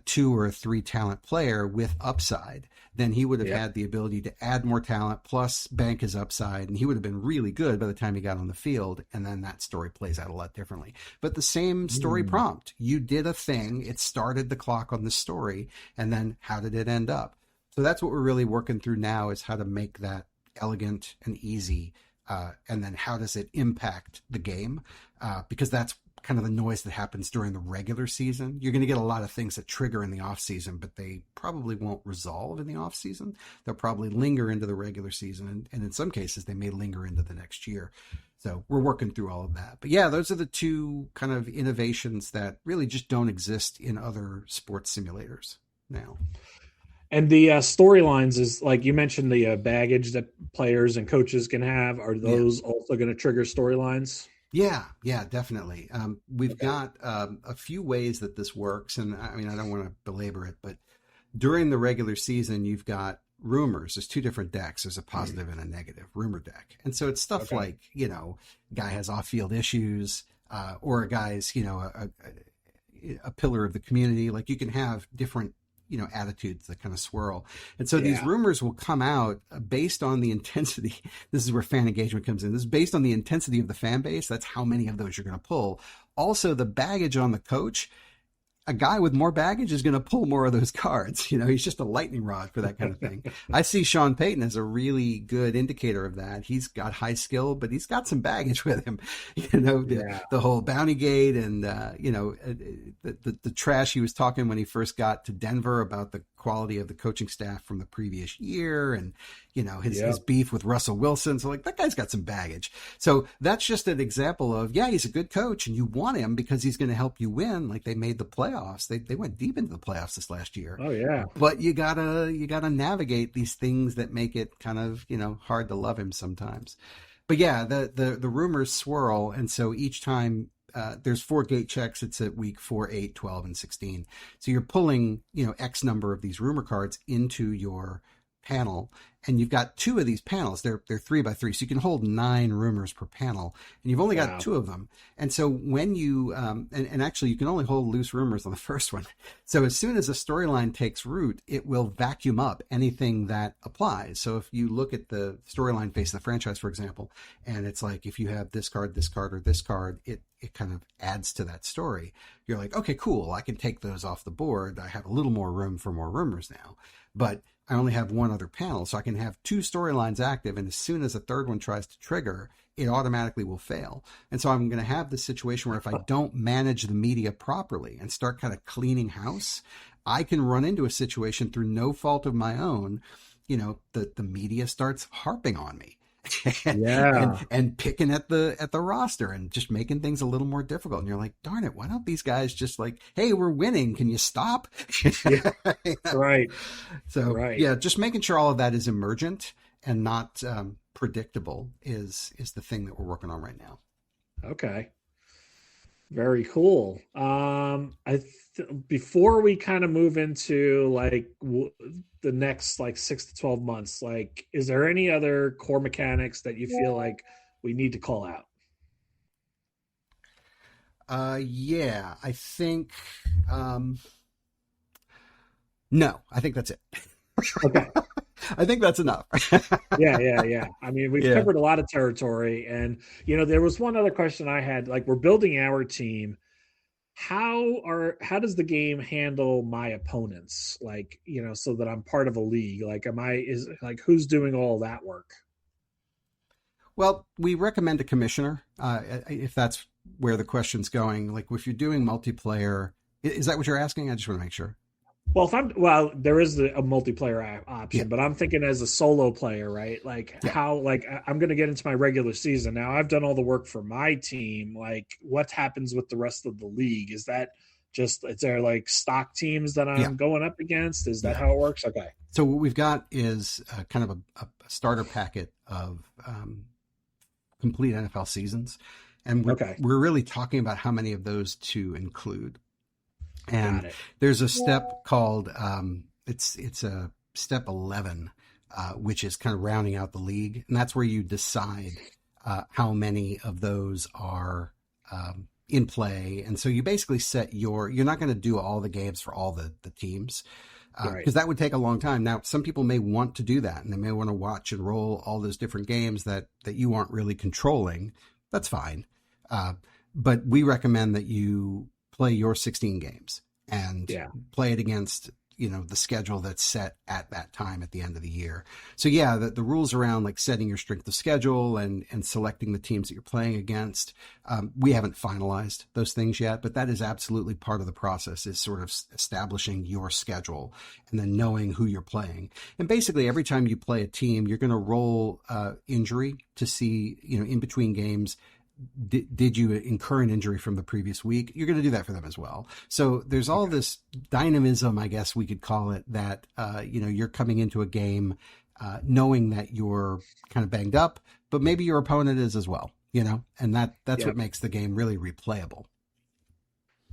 2 or 3 talent player with upside, then he would have had the ability to add more talent plus bank his upside, and he would have been really good by the time he got on the field. And then that story plays out a lot differently. But the same story prompt, you did a thing, it started the clock on the story, and then how did it end up? So that's what we're really working through now, is how to make that elegant and easy. And then how does it impact the game? Because that's kind of the noise that happens during the regular season. You're going to get a lot of things that trigger in the off season, but they probably won't resolve in the off season. They'll probably linger into the regular season. And in some cases, they may linger into the next year. So we're working through all of that. But yeah, those are the 2 kind of innovations that really just don't exist in other sports simulators now. And the storylines is, like you mentioned, the baggage that players and coaches can have. Are those also going to trigger storylines? Yeah, definitely. We've got a few ways that this works. And I mean, I don't want to belabor it, but during the regular season, you've got rumors. There's 2 different decks. There's a positive and a negative rumor deck. And so it's stuff like, guy has off-field issues, or a guy's, a pillar of the community. Like you can have different attitudes that kind of swirl. And so these rumors will come out based on the intensity. This is where fan engagement comes in. This is based on the intensity of the fan base. That's how many of those you're going to pull. Also, the baggage on the coach. a guy with more baggage is going to pull more of those cards. He's just a lightning rod for that kind of thing. I see Sean Payton as a really good indicator of that. He's got high skill, but he's got some baggage with him. The whole bounty gate and, the trash he was talking when he first got to Denver about the quality of the coaching staff from the previous year and, his beef with Russell Wilson. So that guy's got some baggage. So that's just an example of, he's a good coach and you want him because he's going to help you win. Like they made the playoffs. They went deep into the playoffs this last year. Oh yeah. But you gotta navigate these things that make it kind of, hard to love him sometimes. But the rumors swirl. And so each time, there's 4 gate checks. It's at week 4, 8, 12, and 16. So you're pulling, X number of these rumor cards into your panel, and you've got 2 of these panels. They're 3 by 3, so you can hold 9 rumors per panel, and you've only got 2 of them. And so when you and actually you can only hold loose rumors on the first one. So as soon as a storyline takes root, it will vacuum up anything that applies. So if you look at the storyline face of the franchise, for example, and it's like if you have this card, or this card, it kind of adds to that story. You're like, okay, cool, I can take those off the board. I have a little more room for more rumors now. But I only have 1 other panel, so I can have 2 storylines active, and as soon as a third one tries to trigger, it automatically will fail. And so I'm going to have this situation where if I don't manage the media properly and start kind of cleaning house, I can run into a situation through no fault of my own. The media starts harping on me. and picking at the roster and just making things a little more difficult. And you're like, darn it, why don't these guys just like, hey, we're winning, can you stop? Right. So just making sure all of that is emergent and not predictable is the thing that we're working on right now. Okay. Very cool. Before we kind of move into like the next like 6 to 12 months, like, is there any other core mechanics that you feel like we need to call out? I think, no, I think that's it. Okay. I think that's enough. Yeah. I mean, we've covered a lot of territory, and there was one other question I had. Like, we're building our team. How does the game handle my opponents? Like, so that I'm part of a league. Like, who's doing all that work? Well, we recommend a commissioner, if that's where the question's going. Like, if you're doing multiplayer, is that what you're asking? I just want to make sure. Well, there is a multiplayer option, but I'm thinking as a solo player, right? Like how, like I'm going to get into my regular season. Now I've done all the work for my team. Like what happens with the rest of the league? Is there like stock teams that I'm going up against? Is that how it works? Okay. So what we've got is kind of a starter packet of complete NFL seasons. And we're really talking about how many of those to include. And there's a step called it's a step 11, which is kind of rounding out the league, and that's where you decide how many of those are in play. And so you basically set you're not going to do all the games for all the teams because that would take a long time. Now, some people may want to do that, and they may want to watch and roll all those different games that you aren't really controlling. That's fine, but we recommend that you play your 16 games and play it against, the schedule that's set at that time at the end of the year. So the rules around like setting your strength of schedule and selecting the teams that you're playing against, we haven't finalized those things yet, but that is absolutely part of the process, is sort of establishing your schedule and then knowing who you're playing. And basically every time you play a team, you're going to roll injury to see, in between games, did you incur an injury from the previous week? You're going to do that for them as well. So there's all this dynamism, I guess we could call it, that, you're coming into a game knowing that you're kind of banged up, but maybe your opponent is as well, and that's what makes the game really replayable.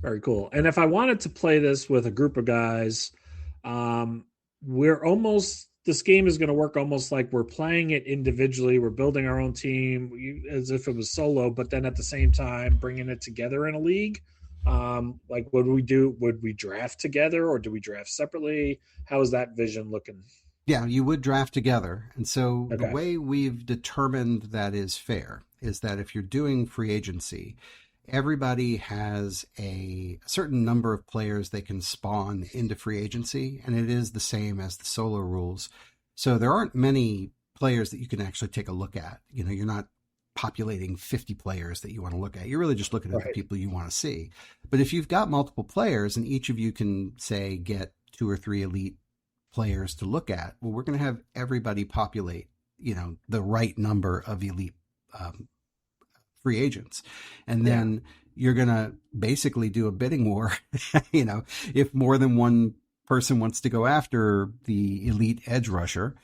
Very cool. And if I wanted to play this with a group of guys, this game is going to work almost like we're playing it individually. We're building our own team as if it was solo, but then at the same time, bringing it together in a league. Like what do we do? Would we draft together or do we draft separately? How is that vision looking? Yeah, you would draft together. And so the way we've determined that is fair is that if you're doing free agency everybody has a certain number of players they can spawn into free agency, and it is the same as the solo rules. So there aren't many players that you can actually take a look at. You're not populating 50 players that you want to look at. You're really just looking at the people you want to see. But if you've got multiple players and each of you can, say, get 2 or 3 elite players to look at, well, we're going to have everybody populate, the right number of elite free agents. And then you're going to basically do a bidding war. If more than one person wants to go after the elite edge rusher,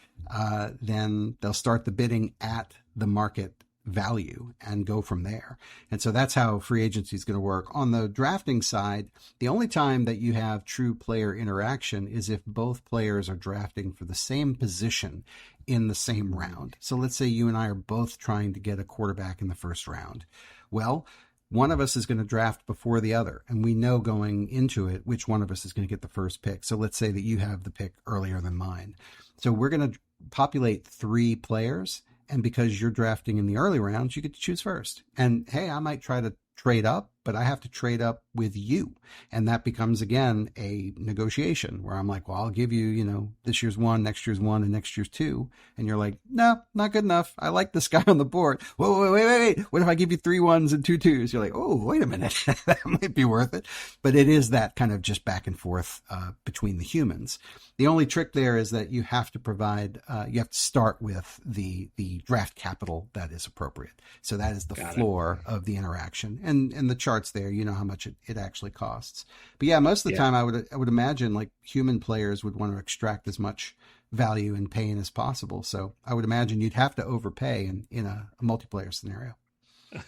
then they'll start the bidding at the market value and go from there. And so that's how free agency is going to work. On the drafting side, the only time that you have true player interaction is if both players are drafting for the same position in the same round. So let's say you and I are both trying to get a quarterback in the first round. Well, one of us is going to draft before the other, and we know going into it which one of us is going to get the first pick. So let's say that you have the pick earlier than mine. So we're going to populate 3 players, and because you're drafting in the early rounds, you get to choose first. And hey, I might try to trade up, but I have to trade up with you. And that becomes, again, a negotiation where I'm like, well, I'll give you, this year's 1, next year's 1, and next year's 2. And you're like, no, not good enough. I like this guy on the board. Whoa, wait. What if I give you 3 1s and 2 2s? You're like, oh, wait a minute. That might be worth it. But it is that kind of just back and forth between the humans. The only trick there is that you have to provide, you have to start with the draft capital that is appropriate. So that is the floor of the interaction. And the charts there, how much it actually costs. But yeah, most of the time I would imagine like human players would want to extract as much value and pain as possible. So I would imagine you'd have to overpay in a multiplayer scenario.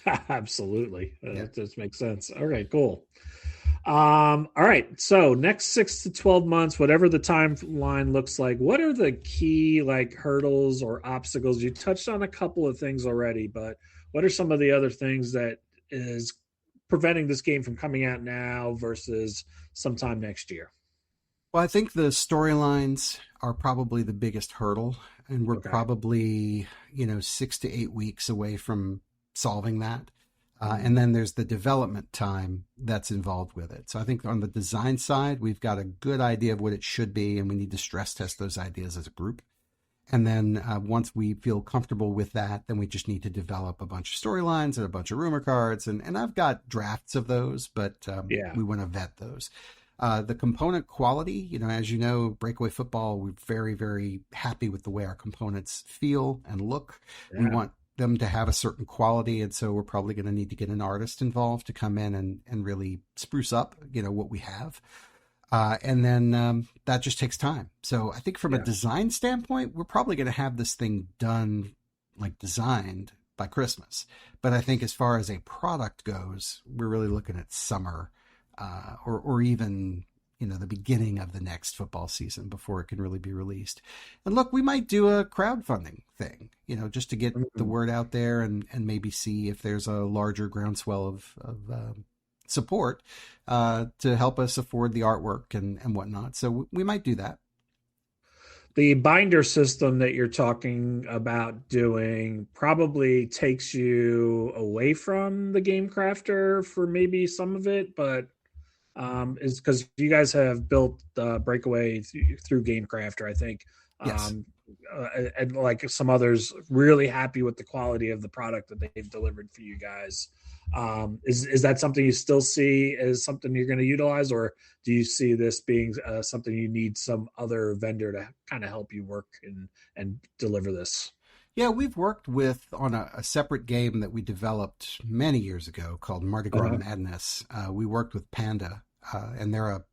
Absolutely. That just makes sense. All right, cool. All right. So next 6 to 12 months, whatever the timeline looks like, what are the key hurdles or obstacles? You touched on a couple of things already, but what are some of the other things that is preventing this game from coming out now versus sometime next year? Well, I think the storylines are probably the biggest hurdle, and we're probably, 6 to 8 weeks away from solving that. And then there's the development time that's involved with it. So I think on the design side, we've got a good idea of what it should be, and we need to stress test those ideas as a group. And then once we feel comfortable with that, then we just need to develop a bunch of storylines and a bunch of rumor cards. And I've got drafts of those, but we want to vet those. The component quality, as you know, Breakaway Football, we're very, very happy with the way our components feel and look. We want them to have a certain quality, and so we're probably going to need to get an artist involved to come in and really spruce up, what we have. And then that just takes time. So I think from a design standpoint, we're probably going to have this thing done, designed by Christmas. But I think as far as a product goes, we're really looking at summer or even, the beginning of the next football season before it can really be released. And look, we might do a crowdfunding thing, just to get the word out there and maybe see if there's a larger groundswell of support to help us afford the artwork and whatnot. So we might do that. The binder system that you're talking about doing probably takes you away from the game crafter for maybe some of it, but is because you guys have built Breakaway through Game Crafter, I think. Yes. And like some others, really happy with the quality of the product that they've delivered for you guys. Is that something you still see as something you're going to utilize, or do you see this being something you need some other vendor to kind of help you work and deliver this? Yeah, we've worked on a separate game that we developed many years ago called Mardi Gras Madness. We worked with Panda, and they're a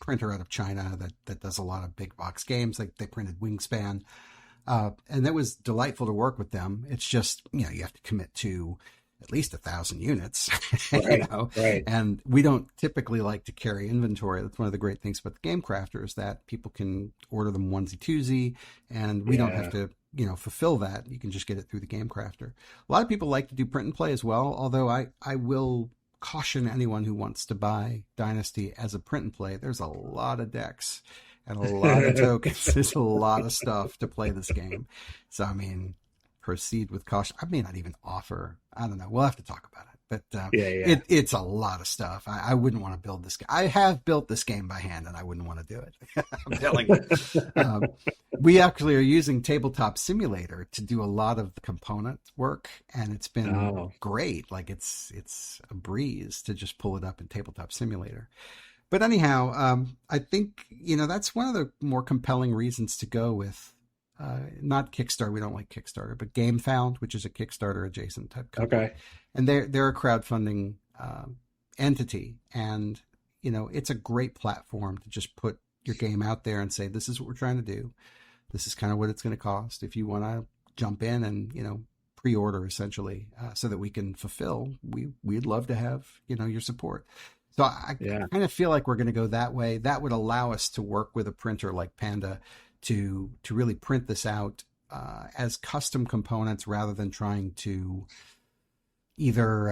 printer out of China that does a lot of big box games. They printed Wingspan, and that was delightful to work with them. It's just, you have to commit to at least 1,000 units, Right. And we don't typically like to carry inventory. That's one of the great things about the Game Crafter is that people can order them onesie twosie, and we don't have to, fulfill that. You can just get it through the Game Crafter. A lot of people like to do print and play as well, although I will caution anyone who wants to buy Dynasty as a print and play. There's a lot of decks and a lot of tokens. There's a lot of stuff to play this game. So, proceed with caution. I may not even offer. I don't know. We'll have to talk about it. But Yeah. it's a lot of stuff. I wouldn't want to build this game. I have built this game by hand, and I wouldn't want to do it. I'm telling you. We actually are using Tabletop Simulator to do a lot of the component work, and it's been great. Like it's a breeze to just pull it up in Tabletop Simulator. But anyhow, I think, that's one of the more compelling reasons to go with not Kickstarter. We don't like Kickstarter, but GameFound, which is a Kickstarter adjacent type company. Okay. And they're a crowdfunding entity. And, it's a great platform to just put your game out there and say, this is what we're trying to do. This is kind of what it's going to cost. If you want to jump in and, pre-order essentially so that we can fulfill, we'd love to have, your support. So I kind of feel like we're going to go that way. That would allow us to work with a printer like Panda to really print this out as custom components rather than trying to either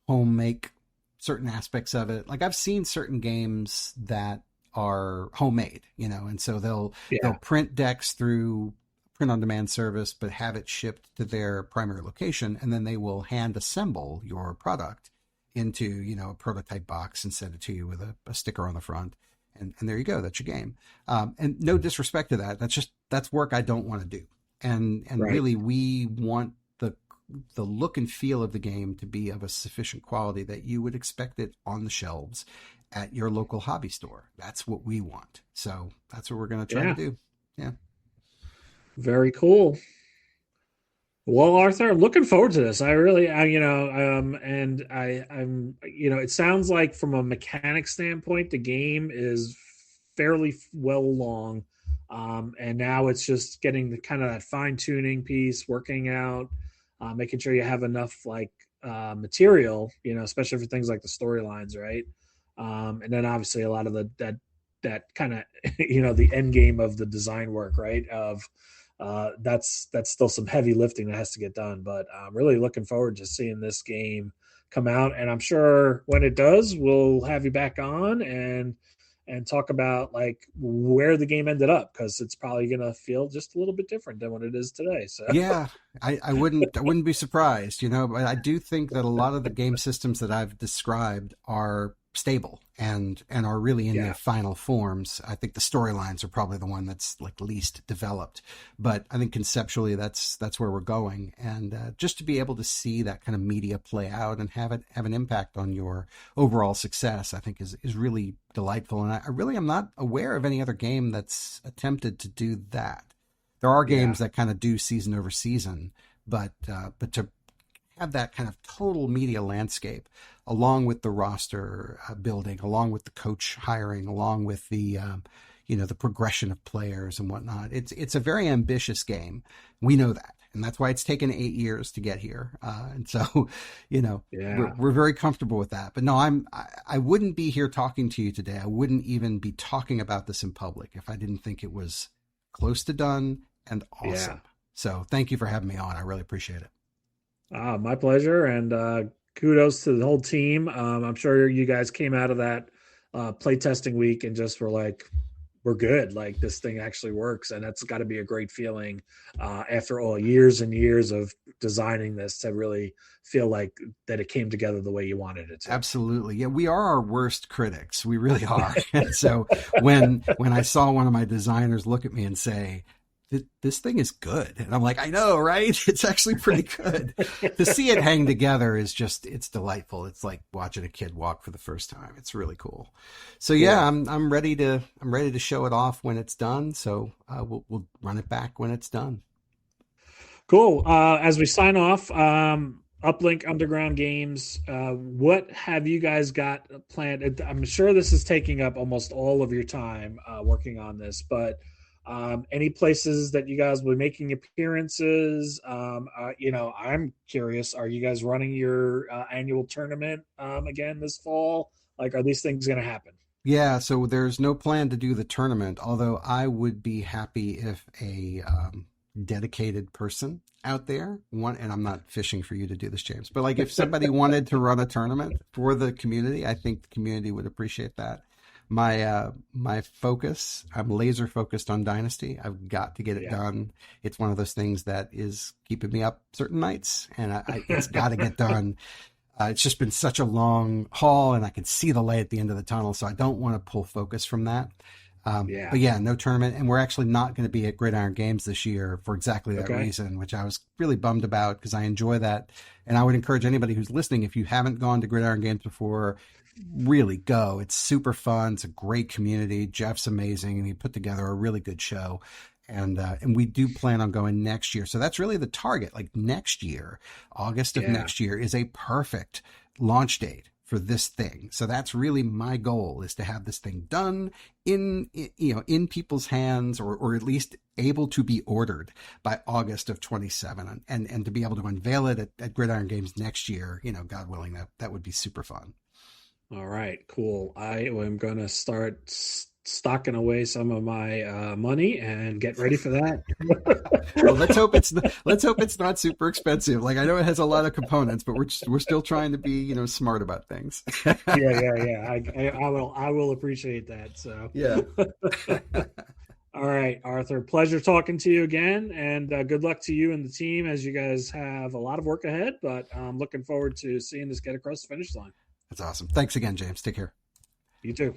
home make certain aspects of it. Like I've seen certain games that are homemade, and so they'll print decks through print on demand service, but have it shipped to their primary location, and then they will hand assemble your product into, a prototype box and send it to you with a sticker on the front. And there you go. That's your game. And no disrespect to that. That's work I don't want to do. And right. Really we want the look and feel of the game to be of a sufficient quality that you would expect it on the shelves at your local hobby store. That's what we want. So that's what we're going to try to do. Yeah. Very cool. Well, Arthur, I'm looking forward to this. I'm, it sounds like from a mechanic standpoint, the game is fairly well along. And now it's just getting the kind of that fine tuning piece, working out, making sure you have enough material, especially for things like the storylines. Right. And then obviously a lot of that kind of, the end game of the design work, right. That's still some heavy lifting that has to get done, but I'm really looking forward to seeing this game come out. And I'm sure when it does, we'll have you back on and talk about like where the game ended up, because it's probably going to feel just a little bit different than what it is today. So yeah, I wouldn't be surprised, but I do think that a lot of the game systems that I've described are stable and are really in their final forms. I think the storylines are probably the one that's like least developed, but I think conceptually that's where we're going. And just to be able to see that kind of media play out and have an impact on your overall success, I think is really delightful. And I really am not aware of any other game that's attempted to do that. There are games that kind of do season over season, but to have that kind of total media landscape along with the roster building, along with the coach hiring, along with the the progression of players and whatnot. It's a very ambitious game. We know that, and that's why it's taken 8 years to get here. And so we're very comfortable with that. But no, I wouldn't be here talking to you today. I wouldn't even be talking about this in public if I didn't think it was close to done and awesome. So thank you for having me on. I really appreciate it. My pleasure, and kudos to the whole team. I'm sure you guys came out of that playtesting week and just were like, we're good. Like this thing actually works, and that's got to be a great feeling after all years and years of designing this to really feel like that it came together the way you wanted it to. Absolutely. Yeah, we are our worst critics. We really are. And so when I saw one of my designers look at me and say, this thing is good. And I'm like, I know, right? It's actually pretty good. To see it hang together is it's delightful. It's like watching a kid walk for the first time. It's really cool. So I'm ready to show it off when it's done. So we'll run it back when it's done. Cool. As we sign off, Uplink Underground Games, what have you guys got planned? I'm sure this is taking up almost all of your time working on this, but any places that you guys will be making appearances? I'm curious, are you guys running your annual tournament again this fall? Like, are these things going to happen? Yeah, so there's no plan to do the tournament, although I would be happy if a dedicated person out there and I'm not fishing for you to do this, James, but like if somebody wanted to run a tournament for the community, I think the community would appreciate that. My focus, I'm laser focused on Dynasty. I've got to get it done. It's one of those things that is keeping me up certain nights, and it's got to get done. It's just been such a long haul, and I can see the light at the end of the tunnel, so I don't want to pull focus from that. Yeah. But yeah, no tournament, and we're actually not going to be at Gridiron Games this year for exactly that reason, which I was really bummed about because I enjoy that. And I would encourage anybody who's listening, if you haven't gone to Gridiron Games before, really go. It's super fun. It's a great community. Jeff's amazing, and he put together a really good show. And we do plan on going next year. So that's really the target. Like next year, August of next year is a perfect launch date for this thing. So that's really my goal, is to have this thing done in people's hands, or at least able to be ordered by August of 27, and to be able to unveil it at Gridiron Games next year, God willing, that would be super fun. All right, cool. I am going to start stocking away some of my money and get ready for that. Well, let's hope it's not super expensive. Like, I know it has a lot of components, but we're still trying to be smart about things. Yeah. I will appreciate that. So yeah. All right, Arthur. Pleasure talking to you again, and good luck to you and the team as you guys have a lot of work ahead. But I'm looking forward to seeing this get across the finish line. That's awesome. Thanks again, James. Take care. You too.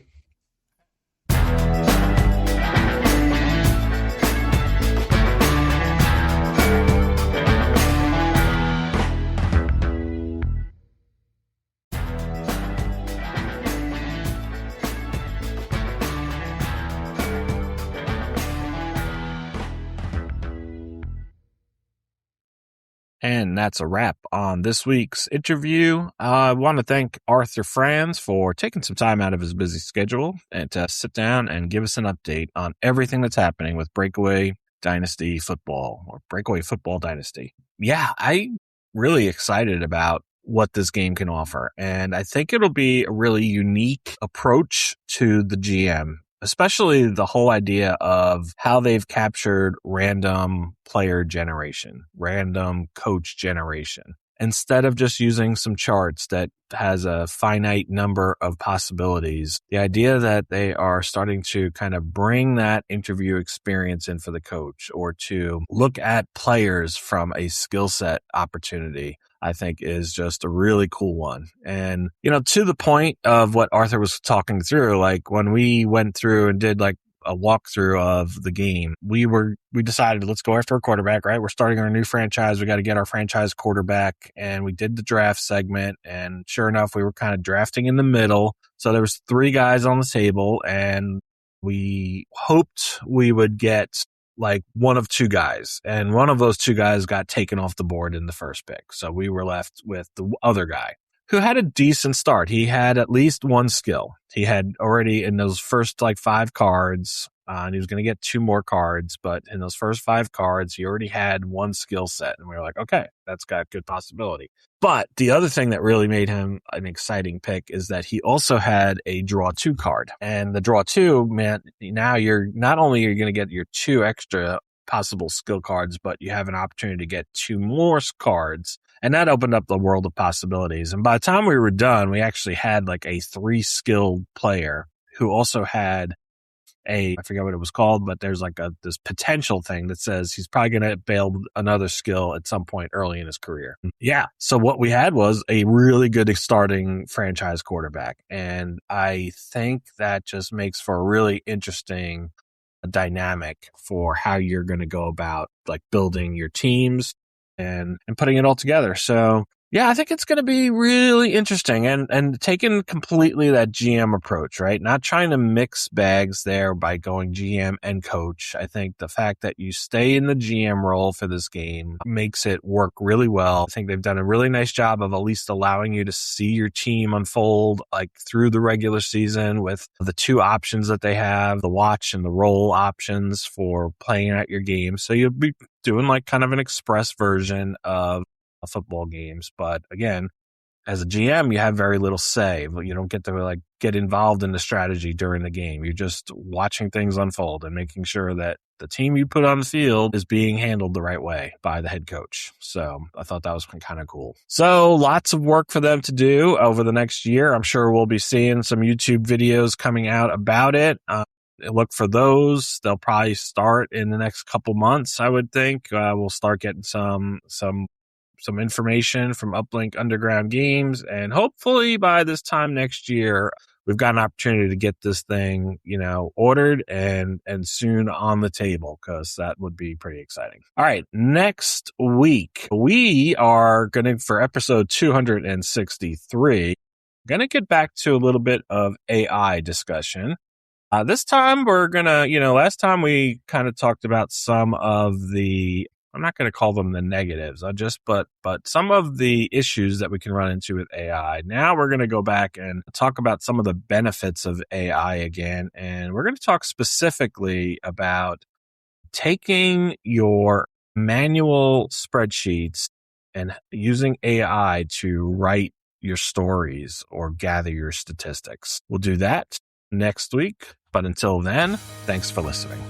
And that's a wrap on this week's interview. I want to thank Arthur Franz for taking some time out of his busy schedule and to sit down and give us an update on everything that's happening with Breakaway Dynasty Football, or Breakaway Football Dynasty. Yeah, I'm really excited about what this game can offer. And I think it'll be a really unique approach to the GM, especially the whole idea of how they've captured random player generation, random coach generation, instead of just using some charts that has a finite number of possibilities. The idea that they are starting to kind of bring that interview experience in for the coach, or to look at players from a skill set opportunity, I think is just a really cool one. And, to the point of what Arthur was talking through, like when we went through and did like a walkthrough of the game, we decided, let's go after a quarterback, right? We're starting our new franchise. We got to get our franchise quarterback. And we did the draft segment. And sure enough, we were kind of drafting in the middle. So there was 3 guys on the table, and we hoped we would get like one of 2 guys, and one of those 2 guys got taken off the board in the first pick. So we were left with the other guy who had a decent start. He had at least one skill. He had already in those first 5 cards, and he was going to get 2 more cards, but in those first 5 cards, he already had one skill set. And we were like, okay, that's got good possibility. But the other thing that really made him an exciting pick is that he also had a draw 2 card. And the draw 2 meant now you're not only are you going to get your 2 extra possible skill cards, but you have an opportunity to get 2 more cards. And that opened up the world of possibilities. And by the time we were done, we actually had like a 3 skilled player who also had I forget what it was called, but there's like this potential thing that says he's probably going to build another skill at some point early in his career. Yeah. So what we had was a really good starting franchise quarterback. And I think that just makes for a really interesting dynamic for how you're going to go about like building your teams and putting it all together. So yeah, I think it's going to be really interesting and taking completely that GM approach, right? Not trying to mix bags there by going GM and coach. I think the fact that you stay in the GM role for this game makes it work really well. I think they've done a really nice job of at least allowing you to see your team unfold like through the regular season with the 2 options that they have, the watch and the roll options for playing out your game. So you'll be doing like kind of an express version of football games. But again, as a GM, you have very little say. You don't get to get involved in the strategy during the game. You're just watching things unfold and making sure that the team you put on the field is being handled the right way by the head coach. So I thought that was kind of cool. So lots of work for them to do over the next year. I'm sure we'll be seeing some YouTube videos coming out about it. Look for those. They'll probably start in the next couple months, I would think. We'll start getting some some information from Uplink Underground Games, and hopefully by this time next year, we've got an opportunity to get this thing, ordered and soon on the table, because that would be pretty exciting. All right, next week, we are going to, for episode 263, going to get back to a little bit of AI discussion. This time we're going to, last time we kind of talked about some of the, I'm not going to call them the negatives, but some of the issues that we can run into with AI. Now we're going to go back and talk about some of the benefits of AI again. And we're going to talk specifically about taking your manual spreadsheets and using AI to write your stories or gather your statistics. We'll do that next week. But until then, thanks for listening.